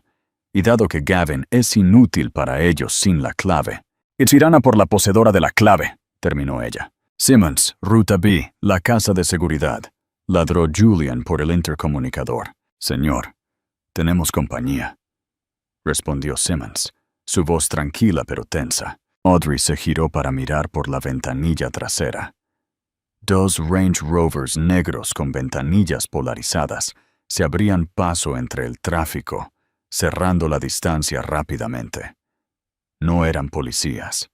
Y dado que Gavin es inútil para ellos sin la clave, irán a por la poseedora de la clave», terminó ella. «Simmons, Ruta B, la casa de seguridad», ladró Julian por el intercomunicador. «Señor, tenemos compañía», respondió Simmons, su voz tranquila pero tensa. Audrey se giró para mirar por la ventanilla trasera. Dos Range Rovers negros con ventanillas polarizadas se abrían paso entre el tráfico, cerrando la distancia rápidamente. No eran policías.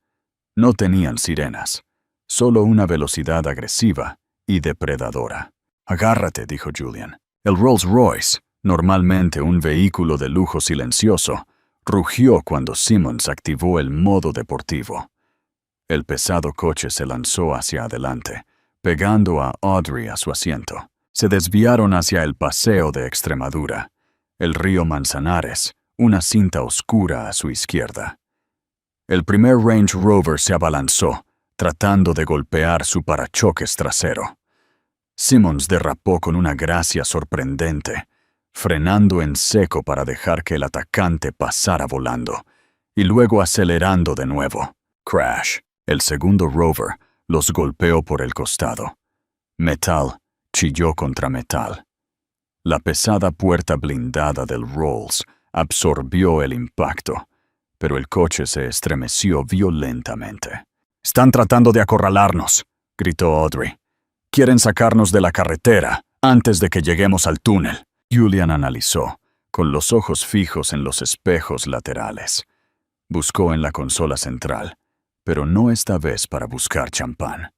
No tenían sirenas. Solo una velocidad agresiva y depredadora. «Agárrate», dijo Julian. El Rolls Royce, normalmente un vehículo de lujo silencioso, rugió cuando Simmons activó el modo deportivo. El pesado coche se lanzó hacia adelante, pegando a Audrey a su asiento. Se desviaron hacia el Paseo de Extremadura, el río Manzanares, una cinta oscura a su izquierda. El primer Range Rover se abalanzó, tratando de golpear su parachoques trasero. Simmons derrapó con una gracia sorprendente, frenando en seco para dejar que el atacante pasara volando, y luego acelerando de nuevo. Crash. El segundo Rover los golpeó por el costado. Metal chilló contra metal. La pesada puerta blindada del Rolls absorbió el impacto, pero el coche se estremeció violentamente. «Están tratando de acorralarnos», gritó Audrey. «Quieren sacarnos de la carretera antes de que lleguemos al túnel». Julian analizó, con los ojos fijos en los espejos laterales. Buscó en la consola central, pero no esta vez para buscar champán.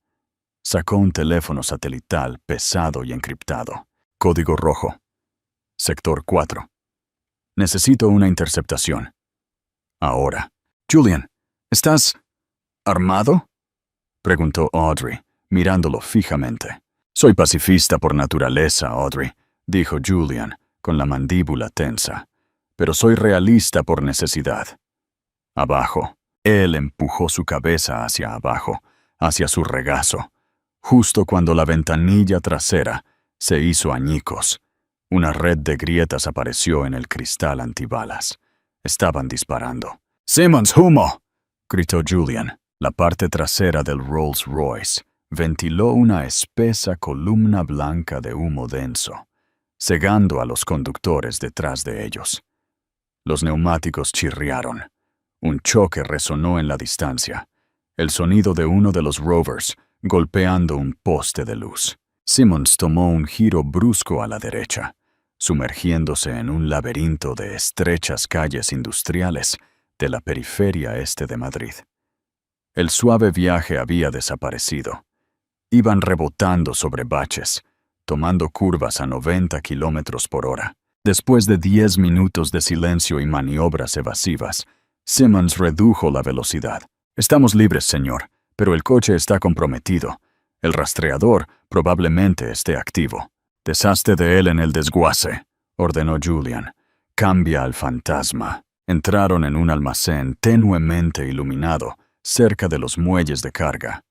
Sacó un teléfono satelital pesado y encriptado. Código rojo. Sector 4. Necesito una interceptación. Ahora. «Julian, ¿estás armado?», preguntó Audrey, mirándolo fijamente. «Soy pacifista por naturaleza, Audrey», dijo Julian, con la mandíbula tensa. pero soy realista por necesidad. Abajo. Él empujó su cabeza hacia abajo, hacia su regazo, justo cuando la ventanilla trasera se hizo añicos. Una red de grietas apareció en el cristal antibalas. Estaban disparando. «¡Simmons, humo!», gritó Julian. La parte trasera del Rolls Royce ventiló una espesa columna blanca de humo denso, cegando a los conductores detrás de ellos. Los neumáticos chirriaron. Un choque resonó en la distancia, el sonido de uno de los Rovers golpeando un poste de luz. Simmons tomó un giro brusco a la derecha, sumergiéndose en un laberinto de estrechas calles industriales de la periferia este de Madrid. El suave viaje había desaparecido. Iban rebotando sobre baches, tomando curvas a 90 kilómetros por hora. Después de 10 minutos de silencio y maniobras evasivas, Simmons redujo la velocidad. «Estamos libres, señor, pero el coche está comprometido. El rastreador probablemente esté activo». «Deshazte de él en el desguace», ordenó Julian. «Cambia al fantasma». Entraron en un almacén tenuemente iluminado cerca de los muelles de carga.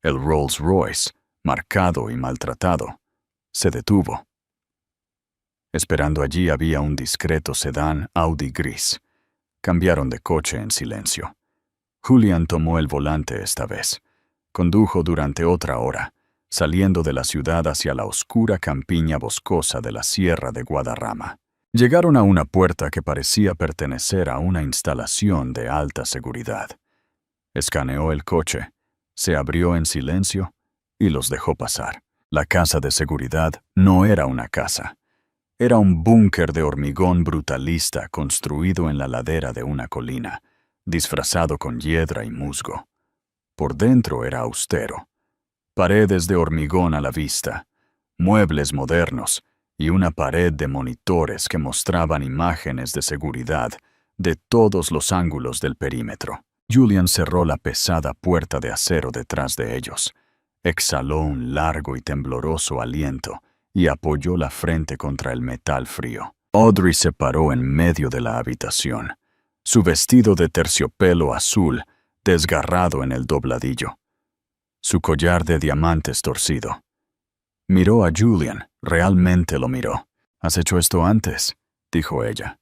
El Rolls Royce, marcado y maltratado, se detuvo. Esperando allí había un discreto sedán Audi gris. Cambiaron de coche en silencio. Julian tomó el volante esta vez. Condujo durante otra hora, saliendo de la ciudad hacia la oscura campiña boscosa de la Sierra de Guadarrama. Llegaron a una puerta que parecía pertenecer a una instalación de alta seguridad. Escaneó el coche, se abrió en silencio y los dejó pasar. La casa de seguridad no era una casa. Era un búnker de hormigón brutalista construido en la ladera de una colina, disfrazado con hiedra y musgo. Por dentro era austero. Paredes de hormigón a la vista, muebles modernos y una pared de monitores que mostraban imágenes de seguridad de todos los ángulos del perímetro. Julian cerró la pesada puerta de acero detrás de ellos. Exhaló un largo y tembloroso aliento y apoyó la frente contra el metal frío. Audrey se paró en medio de la habitación, su vestido de terciopelo azul desgarrado en el dobladillo, su collar de diamantes torcido. Miró a Julian, realmente lo miró. «¿Has hecho esto antes?», dijo ella.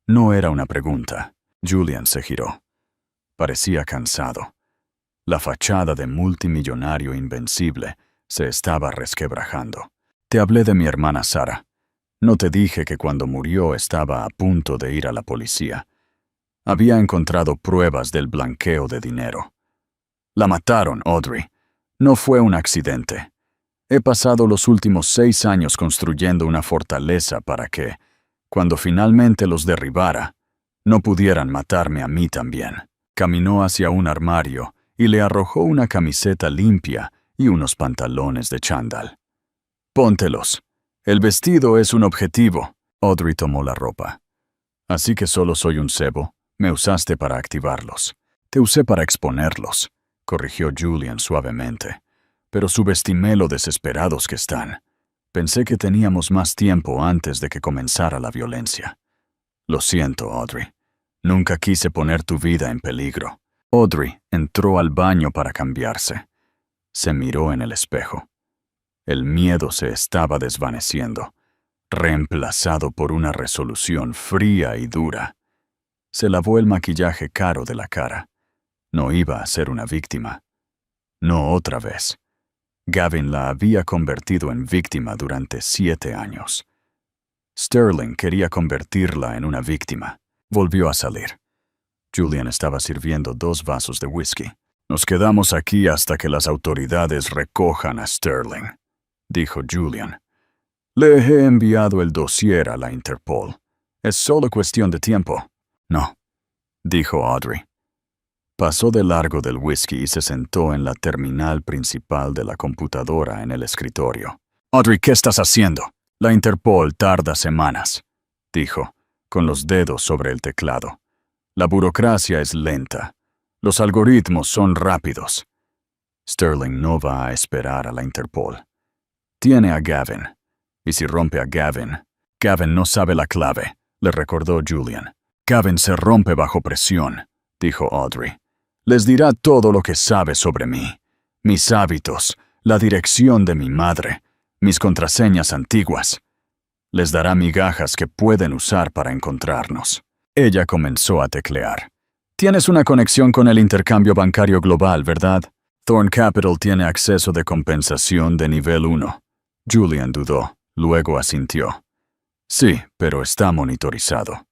No era una pregunta. Julian se giró. Parecía cansado. La fachada de multimillonario invencible se estaba resquebrajando. «Te hablé de mi hermana Sara. No te dije que cuando murió estaba a punto de ir a la policía. Había encontrado pruebas del blanqueo de dinero. La mataron, Audrey. No fue un accidente. He pasado los últimos 6 años construyendo una fortaleza para que, cuando finalmente los derribara, no pudieran matarme a mí también». Caminó hacia un armario y le arrojó una camiseta limpia y unos pantalones de chándal. «Póntelos. El vestido es un objetivo». Audrey tomó la ropa. «Así que solo soy un cebo. Me usaste para activarlos». «Te usé para exponerlos», corrigió Julian suavemente. «Pero subestimé lo desesperados que están. Pensé que teníamos más tiempo antes de que comenzara la violencia». «Lo siento, Audrey. Nunca quise poner tu vida en peligro». Audrey entró al baño para cambiarse. Se miró en el espejo. El miedo se estaba desvaneciendo, reemplazado por una resolución fría y dura. Se lavó el maquillaje caro de la cara. No iba a ser una víctima. No otra vez. Gavin la había convertido en víctima durante 7 años. Sterling quería convertirla en una víctima. Volvió a salir. Julian estaba sirviendo 2 vasos de whisky. «Nos quedamos aquí hasta que las autoridades recojan a Sterling», dijo Julian. «Le he enviado el dossier a la Interpol. Es solo cuestión de tiempo». «No», dijo Audrey. Pasó de largo del whisky y se sentó en la terminal principal de la computadora en el escritorio. «Audrey, ¿qué estás haciendo?» «La Interpol tarda semanas», dijo, con los dedos sobre el teclado. «La burocracia es lenta. Los algoritmos son rápidos». Sterling no va a esperar a la Interpol. Tiene a Gavin. Y si rompe a Gavin, Gavin no sabe la clave. le recordó Julian. Gavin se rompe bajo presión, dijo Audrey. Les dirá todo lo que sabe sobre mí, mis hábitos, la dirección de mi madre, mis contraseñas antiguas. Les dará migajas que pueden usar para encontrarnos. Ella comenzó a teclear. Tienes una conexión con el intercambio bancario global, ¿verdad? Thorn Capital tiene acceso de compensación de nivel 1. Julian dudó, luego asintió. Sí, pero está monitorizado.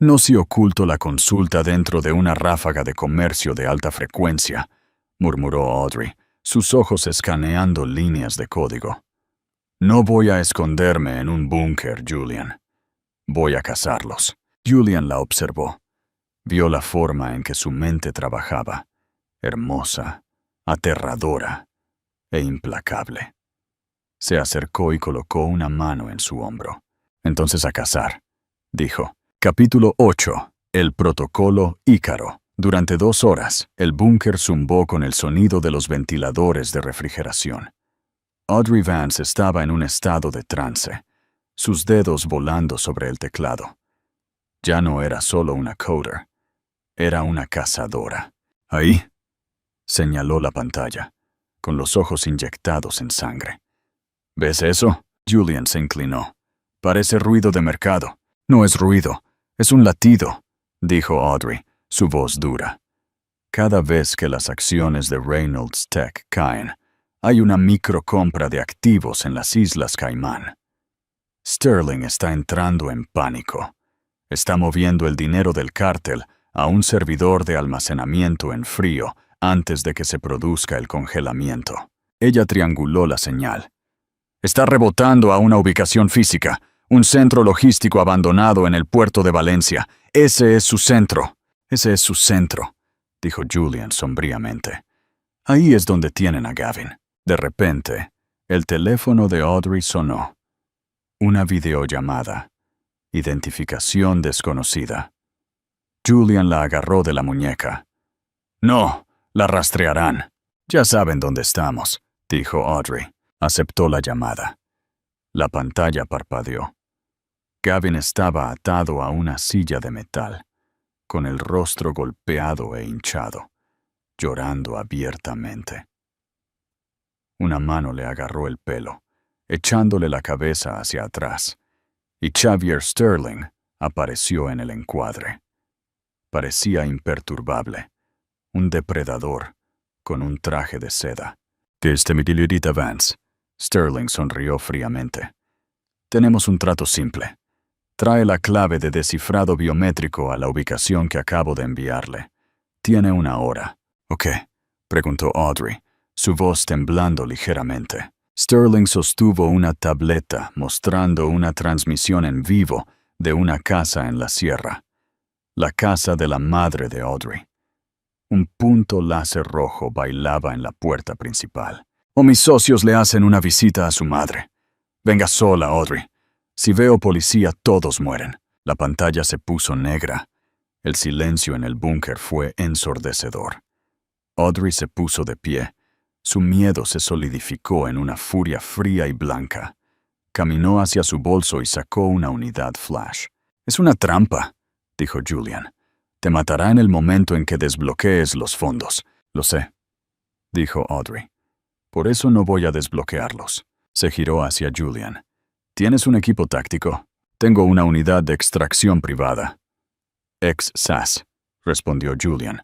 No si oculto la consulta dentro de una ráfaga de comercio de alta frecuencia, murmuró Audrey, sus ojos escaneando líneas de código. No voy a esconderme en un búnker, Julian. Voy a cazarlos. Julian la observó. Vio la forma en que su mente trabajaba, hermosa, aterradora e implacable. Se acercó y colocó una mano en su hombro. Entonces a cazar, dijo. Capítulo 8. El protocolo Ícaro. Durante 2 horas, el búnker zumbó con el sonido de los ventiladores de refrigeración. Audrey Vance estaba en un estado de trance, sus dedos volando sobre el teclado. Ya no era solo una coder, era una cazadora. Ahí, señaló la pantalla, con los ojos inyectados en sangre. ¿Ves eso? Julian se inclinó. Parece ruido de mercado. No es ruido, es un latido, dijo Audrey, su voz dura. Cada vez que las acciones de Reynolds Tech caen, hay una microcompra de activos en las Islas Caimán. Sterling está entrando en pánico. Está moviendo el dinero del cártel a un servidor de almacenamiento en frío antes de que se produzca el congelamiento. Ella trianguló la señal. Está rebotando a una ubicación física, un centro logístico abandonado en el puerto de Valencia. Ese es su centro. Ese es su centro, dijo Julian sombríamente. Ahí es donde tienen a Gavin. De repente, el teléfono de Audrey sonó. Una videollamada. Identificación desconocida. Julian la agarró de la muñeca. No, la rastrearán. Ya saben dónde estamos, dijo Audrey. Aceptó la llamada. La pantalla parpadeó. Gavin estaba atado a una silla de metal, con el rostro golpeado e hinchado, llorando abiertamente. Una mano le agarró el pelo, echándole la cabeza hacia atrás, y Xavier Sterling apareció en el encuadre. Parecía imperturbable, un depredador, con un traje de seda. Desde mi querida Vance, Sterling sonrió fríamente. Tenemos un trato simple. Trae la clave de descifrado biométrico a la ubicación que acabo de enviarle. Tiene 1 hora. ¿Ok?, preguntó Audrey, su voz temblando ligeramente. Sterling sostuvo una tableta mostrando una transmisión en vivo de una casa en la sierra. La casa de la madre de Audrey. Un punto láser rojo bailaba en la puerta principal. O mis socios le hacen una visita a su madre. Venga sola, Audrey. Si veo policía, todos mueren. La pantalla se puso negra. El silencio en el búnker fue ensordecedor. Audrey se puso de pie. Su miedo se solidificó en una furia fría y blanca. Caminó hacia su bolso y sacó una unidad flash. Es una trampa, dijo Julian. Te matará en el momento en que desbloquees los fondos. Lo sé, dijo Audrey. Por eso no voy a desbloquearlos. Se giró hacia Julian. ¿Tienes un equipo táctico? Tengo una unidad de extracción privada. Ex-SAS, respondió Julian.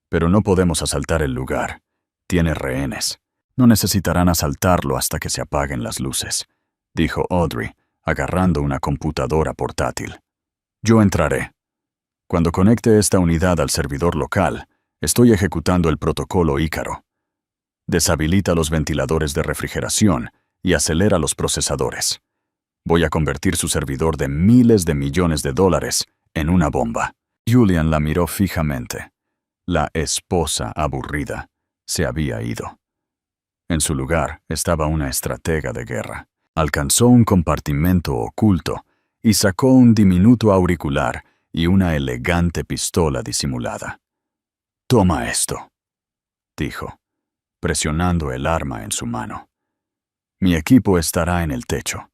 Pero no podemos asaltar el lugar. Tiene rehenes. No necesitarán asaltarlo hasta que se apaguen las luces, dijo Audrey, agarrando una computadora portátil. Yo entraré. Cuando conecte esta unidad al servidor local, estoy ejecutando el protocolo Ícaro. Deshabilita los ventiladores de refrigeración y acelera los procesadores. Voy a convertir su servidor de miles de millones de dólares en una bomba. Julian la miró fijamente. La esposa aburrida se había ido. En su lugar estaba una estratega de guerra. Alcanzó un compartimento oculto y sacó un diminuto auricular y una elegante pistola disimulada. «Toma esto», dijo, presionando el arma en su mano. «Mi equipo estará en el techo.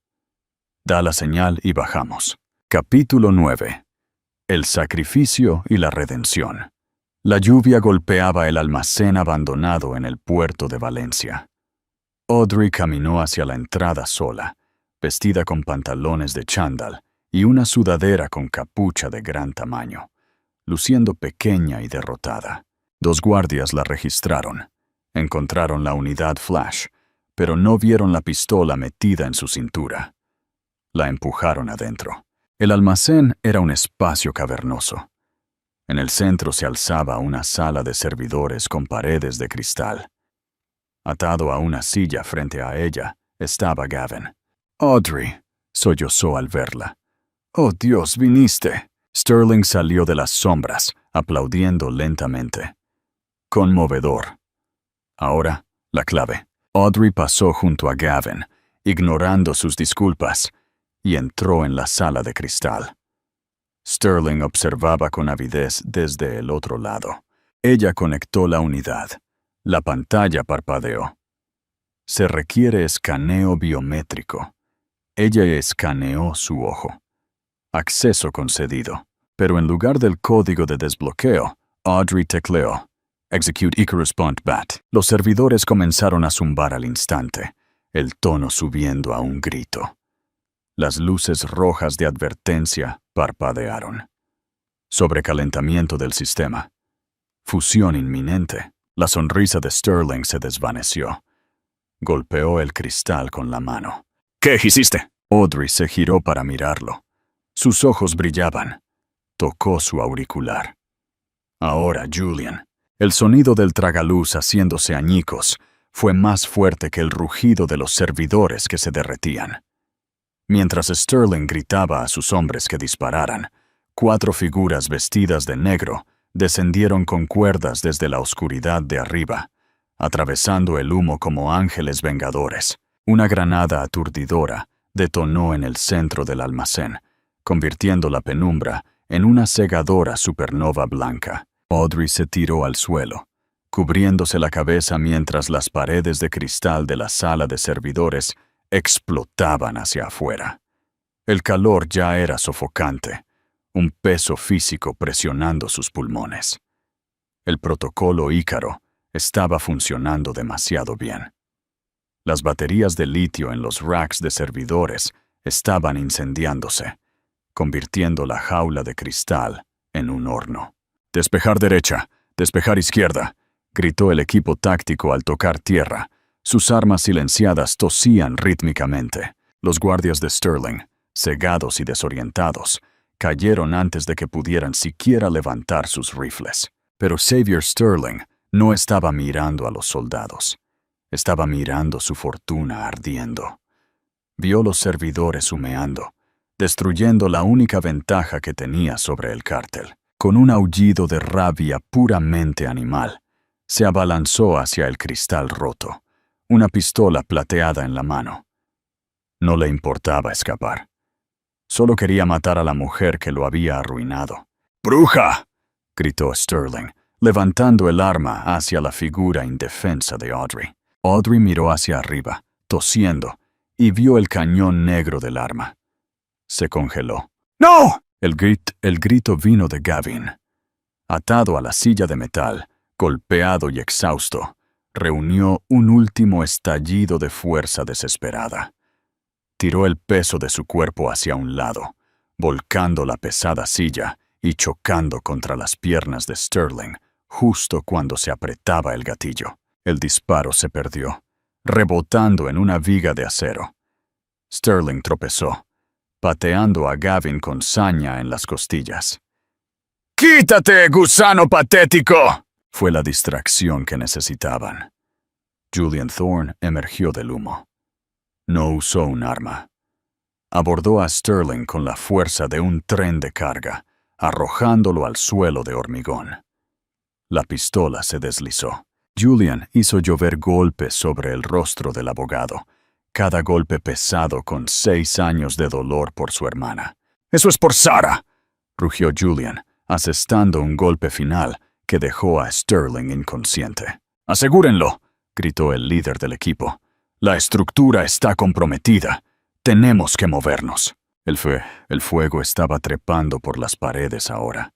Da la señal y bajamos». Capítulo 9. El sacrificio y la redención. La lluvia golpeaba el almacén abandonado en el puerto de Valencia. Audrey caminó hacia la entrada sola, vestida con pantalones de chándal y una sudadera con capucha de gran tamaño, luciendo pequeña y derrotada. 2 guardias la registraron. Encontraron la unidad flash, pero no vieron la pistola metida en su cintura. La empujaron adentro. El almacén era un espacio cavernoso. En el centro se alzaba una sala de servidores con paredes de cristal. Atado a una silla frente a ella estaba Gavin. «Audrey», sollozó al verla. «Oh Dios, viniste». Sterling salió de las sombras, aplaudiendo lentamente. Conmovedor. Ahora, la clave. Audrey pasó junto a Gavin, ignorando sus disculpas, y entró en la sala de cristal. Sterling observaba con avidez desde el otro lado. Ella conectó la unidad. La pantalla parpadeó. Se requiere escaneo biométrico. Ella escaneó su ojo. Acceso concedido. Pero en lugar del código de desbloqueo, Audrey tecleó Execute Icarus Bond Bat. Los servidores comenzaron a zumbar al instante, el tono subiendo a un grito. Las luces rojas de advertencia parpadearon. Sobrecalentamiento del sistema. Fusión inminente. La sonrisa de Sterling se desvaneció. Golpeó el cristal con la mano. «¿Qué hiciste?» Audrey se giró para mirarlo. Sus ojos brillaban. Tocó su auricular. Ahora, Julian. El sonido del tragaluz haciéndose añicos fue más fuerte que el rugido de los servidores que se derretían. Mientras Sterling gritaba a sus hombres que dispararan, 4 figuras vestidas de negro descendieron con cuerdas desde la oscuridad de arriba, atravesando el humo como ángeles vengadores. Una granada aturdidora detonó en el centro del almacén, convirtiendo la penumbra en una cegadora supernova blanca. Audrey se tiró al suelo, cubriéndose la cabeza mientras las paredes de cristal de la sala de servidores explotaban hacia afuera. El calor ya era sofocante, un peso físico presionando sus pulmones. El protocolo Ícaro estaba funcionando demasiado bien. Las baterías de litio en los racks de servidores estaban incendiándose, convirtiendo la jaula de cristal en un horno. «Despejar derecha, despejar izquierda», gritó el equipo táctico al tocar tierra. Sus armas silenciadas tosían rítmicamente. Los guardias de Sterling, cegados y desorientados, cayeron antes de que pudieran siquiera levantar sus rifles. Pero Xavier Sterling no estaba mirando a los soldados. Estaba mirando su fortuna ardiendo. Vio los servidores humeando, destruyendo la única ventaja que tenía sobre el cártel. Con un aullido de rabia puramente animal, se abalanzó hacia el cristal roto, una pistola plateada en la mano. No le importaba escapar. Solo quería matar a la mujer que lo había arruinado. «¡Bruja!», gritó Sterling, levantando el arma hacia la figura indefensa de Audrey. Audrey miró hacia arriba, tosiendo, y vio el cañón negro del arma. Se congeló. «¡No!». El grito vino de Gavin. Atado a la silla de metal, golpeado y exhausto, reunió un último estallido de fuerza desesperada. Tiró el peso de su cuerpo hacia un lado, volcando la pesada silla y chocando contra las piernas de Sterling justo cuando se apretaba el gatillo. El disparo se perdió, rebotando en una viga de acero. Sterling tropezó, pateando a Gavin con saña en las costillas. «¡Quítate, gusano patético!», fue la distracción que necesitaban. Julian Thorne emergió del humo. No usó un arma. Abordó a Sterling con la fuerza de un tren de carga, arrojándolo al suelo de hormigón. La pistola se deslizó. Julian hizo llover golpes sobre el rostro del abogado, cada golpe pesado con 6 años de dolor por su hermana. «¡Eso es por Sara!», rugió Julian, asestando un golpe final que dejó a Sterling inconsciente. «Asegúrenlo», gritó el líder del equipo. «La estructura está comprometida. Tenemos que movernos». El fuego estaba trepando por las paredes ahora.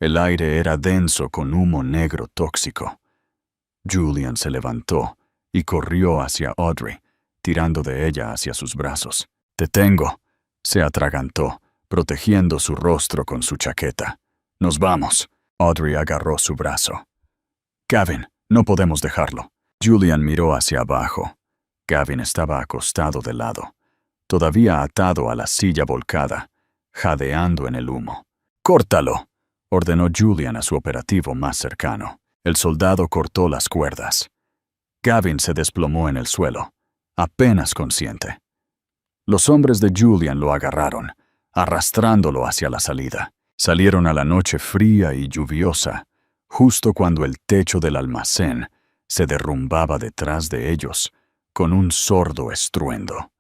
El aire era denso con humo negro tóxico. Julian se levantó y corrió hacia Audrey, tirando de ella hacia sus brazos. «Te tengo», se atragantó, protegiendo su rostro con su chaqueta. «Nos vamos». Audrey agarró su brazo. «Gavin, no podemos dejarlo». Julian miró hacia abajo. Gavin estaba acostado de lado, todavía atado a la silla volcada, jadeando en el humo. «¡Córtalo!», ordenó Julian a su operativo más cercano. El soldado cortó las cuerdas. Gavin se desplomó en el suelo, apenas consciente. Los hombres de Julian lo agarraron, arrastrándolo hacia la salida. Salieron a la noche fría y lluviosa, justo cuando el techo del almacén se derrumbaba detrás de ellos, con un sordo estruendo.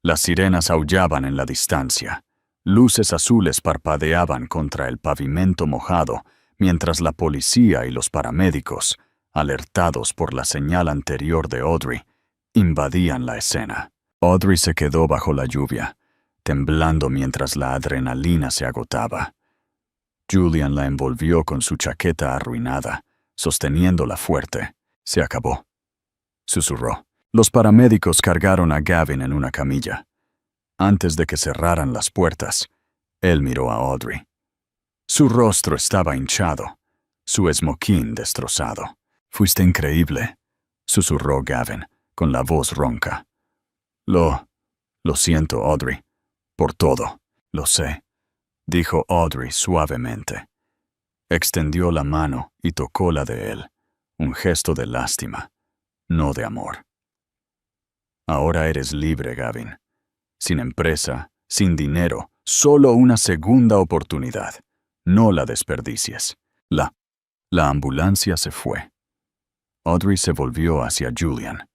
Las sirenas aullaban en la distancia. Luces azules parpadeaban contra el pavimento mojado, mientras la policía y los paramédicos, alertados por la señal anterior de Audrey, invadían la escena. Audrey se quedó bajo la lluvia, temblando mientras la adrenalina se agotaba. Julian la envolvió con su chaqueta arruinada, sosteniéndola fuerte. «Se acabó», susurró. Los paramédicos cargaron a Gavin en una camilla. Antes de que cerraran las puertas, él miró a Audrey. Su rostro estaba hinchado, su esmoquín destrozado. «Fuiste increíble», susurró Gavin, con la voz ronca. Lo siento, Audrey, por todo». «Lo sé», dijo Audrey suavemente. Extendió la mano y tocó la de él, un gesto de lástima, no de amor. «Ahora eres libre, Gavin. Sin empresa, sin dinero, solo una segunda oportunidad. No la desperdicies». La ambulancia se fue. Audrey se volvió hacia Julian.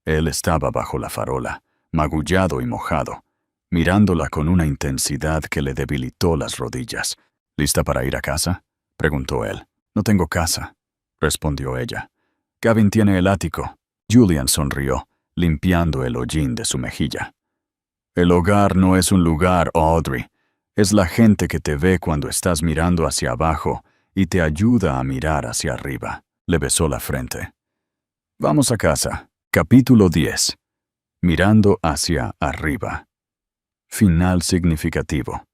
Él estaba bajo la farola, magullado y mojado, mirándola con una intensidad que le debilitó las rodillas. «¿Lista para ir a casa?», preguntó él. «No tengo casa», respondió ella. «Gavin tiene el ático». Julian sonrió, limpiando el hollín de su mejilla. «El hogar no es un lugar, Audrey. Es la gente que te ve cuando estás mirando hacia abajo y te ayuda a mirar hacia arriba». Le besó la frente. «Vamos a casa». Capítulo 10. Mirando hacia arriba. Final significativo.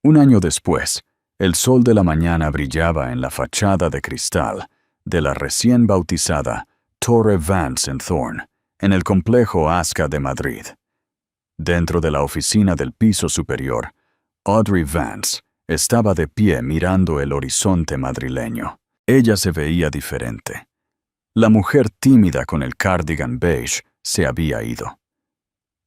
Un año después, el sol de la mañana brillaba en la fachada de cristal de la recién bautizada Torre Vance en Thorn, en el complejo Asca de Madrid. Dentro de la oficina del piso superior, Audrey Vance estaba de pie mirando el horizonte madrileño. Ella se veía diferente. La mujer tímida con el cardigan beige se había ido.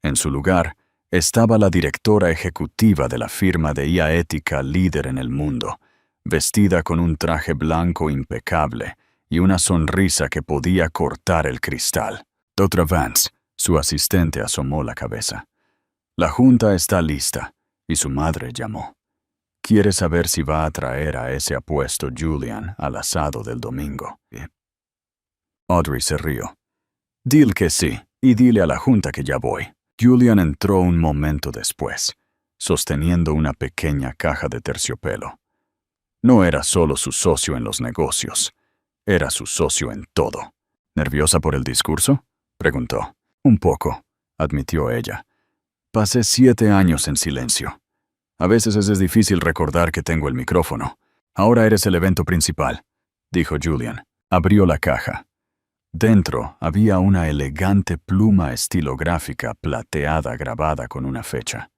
En su lugar estaba la directora ejecutiva de la firma de IA ética líder en el mundo, vestida con un traje blanco impecable y una sonrisa que podía cortar el cristal. «Dra. Vance», su asistente asomó la cabeza. «La junta está lista», y su madre llamó. «Quiere saber si va a traer a ese apuesto Julian al asado del domingo». Audrey se rió. «Dile que sí, y dile a la junta que ya voy». Julian entró un momento después, sosteniendo una pequeña caja de terciopelo. No era solo su socio en los negocios, era su socio en todo. «¿Nerviosa por el discurso?», preguntó. «Un poco», admitió ella. «Pasé 7 años en silencio. A veces es difícil recordar que tengo el micrófono. Ahora eres el evento principal», dijo Julian. Abrió la caja. Dentro había una elegante pluma estilográfica plateada grabada con una fecha.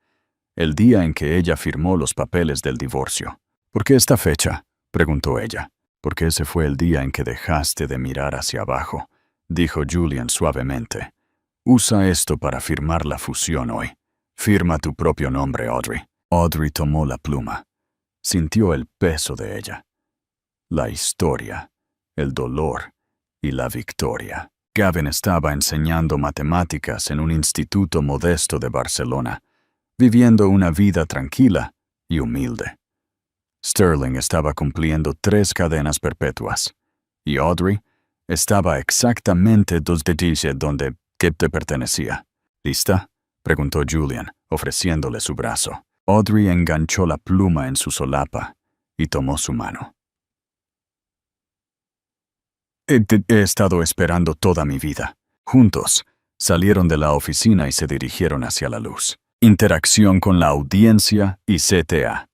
El día en que ella firmó los papeles del divorcio. «¿Por qué esta fecha?», preguntó ella. «Porque ese fue el día en que dejaste de mirar hacia abajo», dijo Julian suavemente. «Usa esto para firmar la fusión hoy. Firma tu propio nombre, Audrey». Audrey tomó la pluma. Sintió el peso de ella. La historia, el dolor y la victoria. Gavin estaba enseñando matemáticas en un instituto modesto de Barcelona, viviendo una vida tranquila y humilde. Sterling estaba cumpliendo 3 cadenas perpetuas, y Audrey estaba exactamente donde te pertenecía. «¿Lista?», preguntó Julian, ofreciéndole su brazo. Audrey enganchó la pluma en su solapa y tomó su mano. He estado esperando toda mi vida. Juntos, salieron de la oficina y se dirigieron hacia la luz. Interacción con la audiencia y CTA.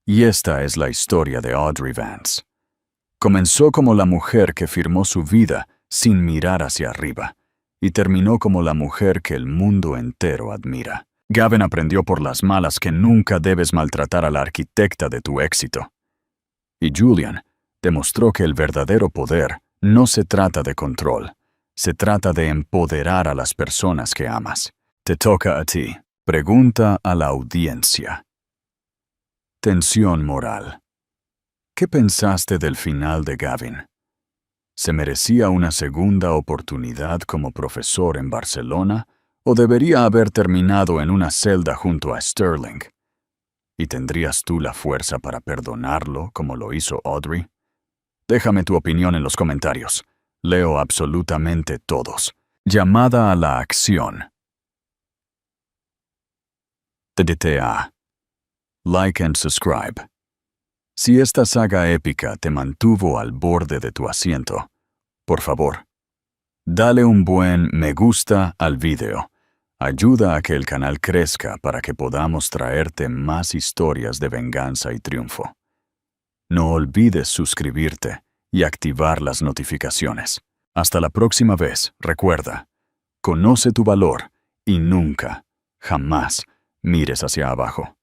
Y esta es la historia de Audrey Vance. Comenzó como la mujer que firmó su vida sin mirar hacia arriba, y terminó como la mujer que el mundo entero admira. Gavin aprendió por las malas que nunca debes maltratar a la arquitecta de tu éxito. Y Julian demostró que el verdadero poder no se trata de control, se trata de empoderar a las personas que amas. Te toca a ti. Pregunta a la audiencia. Tensión moral. ¿Qué pensaste del final de Gavin? ¿Se merecía una segunda oportunidad como profesor en Barcelona o debería haber terminado en una celda junto a Sterling? ¿Y tendrías tú la fuerza para perdonarlo como lo hizo Audrey? Déjame tu opinión en los comentarios. Leo absolutamente todos. Llamada a la acción. TDTA. Like and subscribe. Si esta saga épica te mantuvo al borde de tu asiento, por favor, dale un buen me gusta al video. Ayuda a que el canal crezca para que podamos traerte más historias de venganza y triunfo. No olvides suscribirte y activar las notificaciones. Hasta la próxima vez, recuerda, conoce tu valor y nunca, jamás, mires hacia abajo.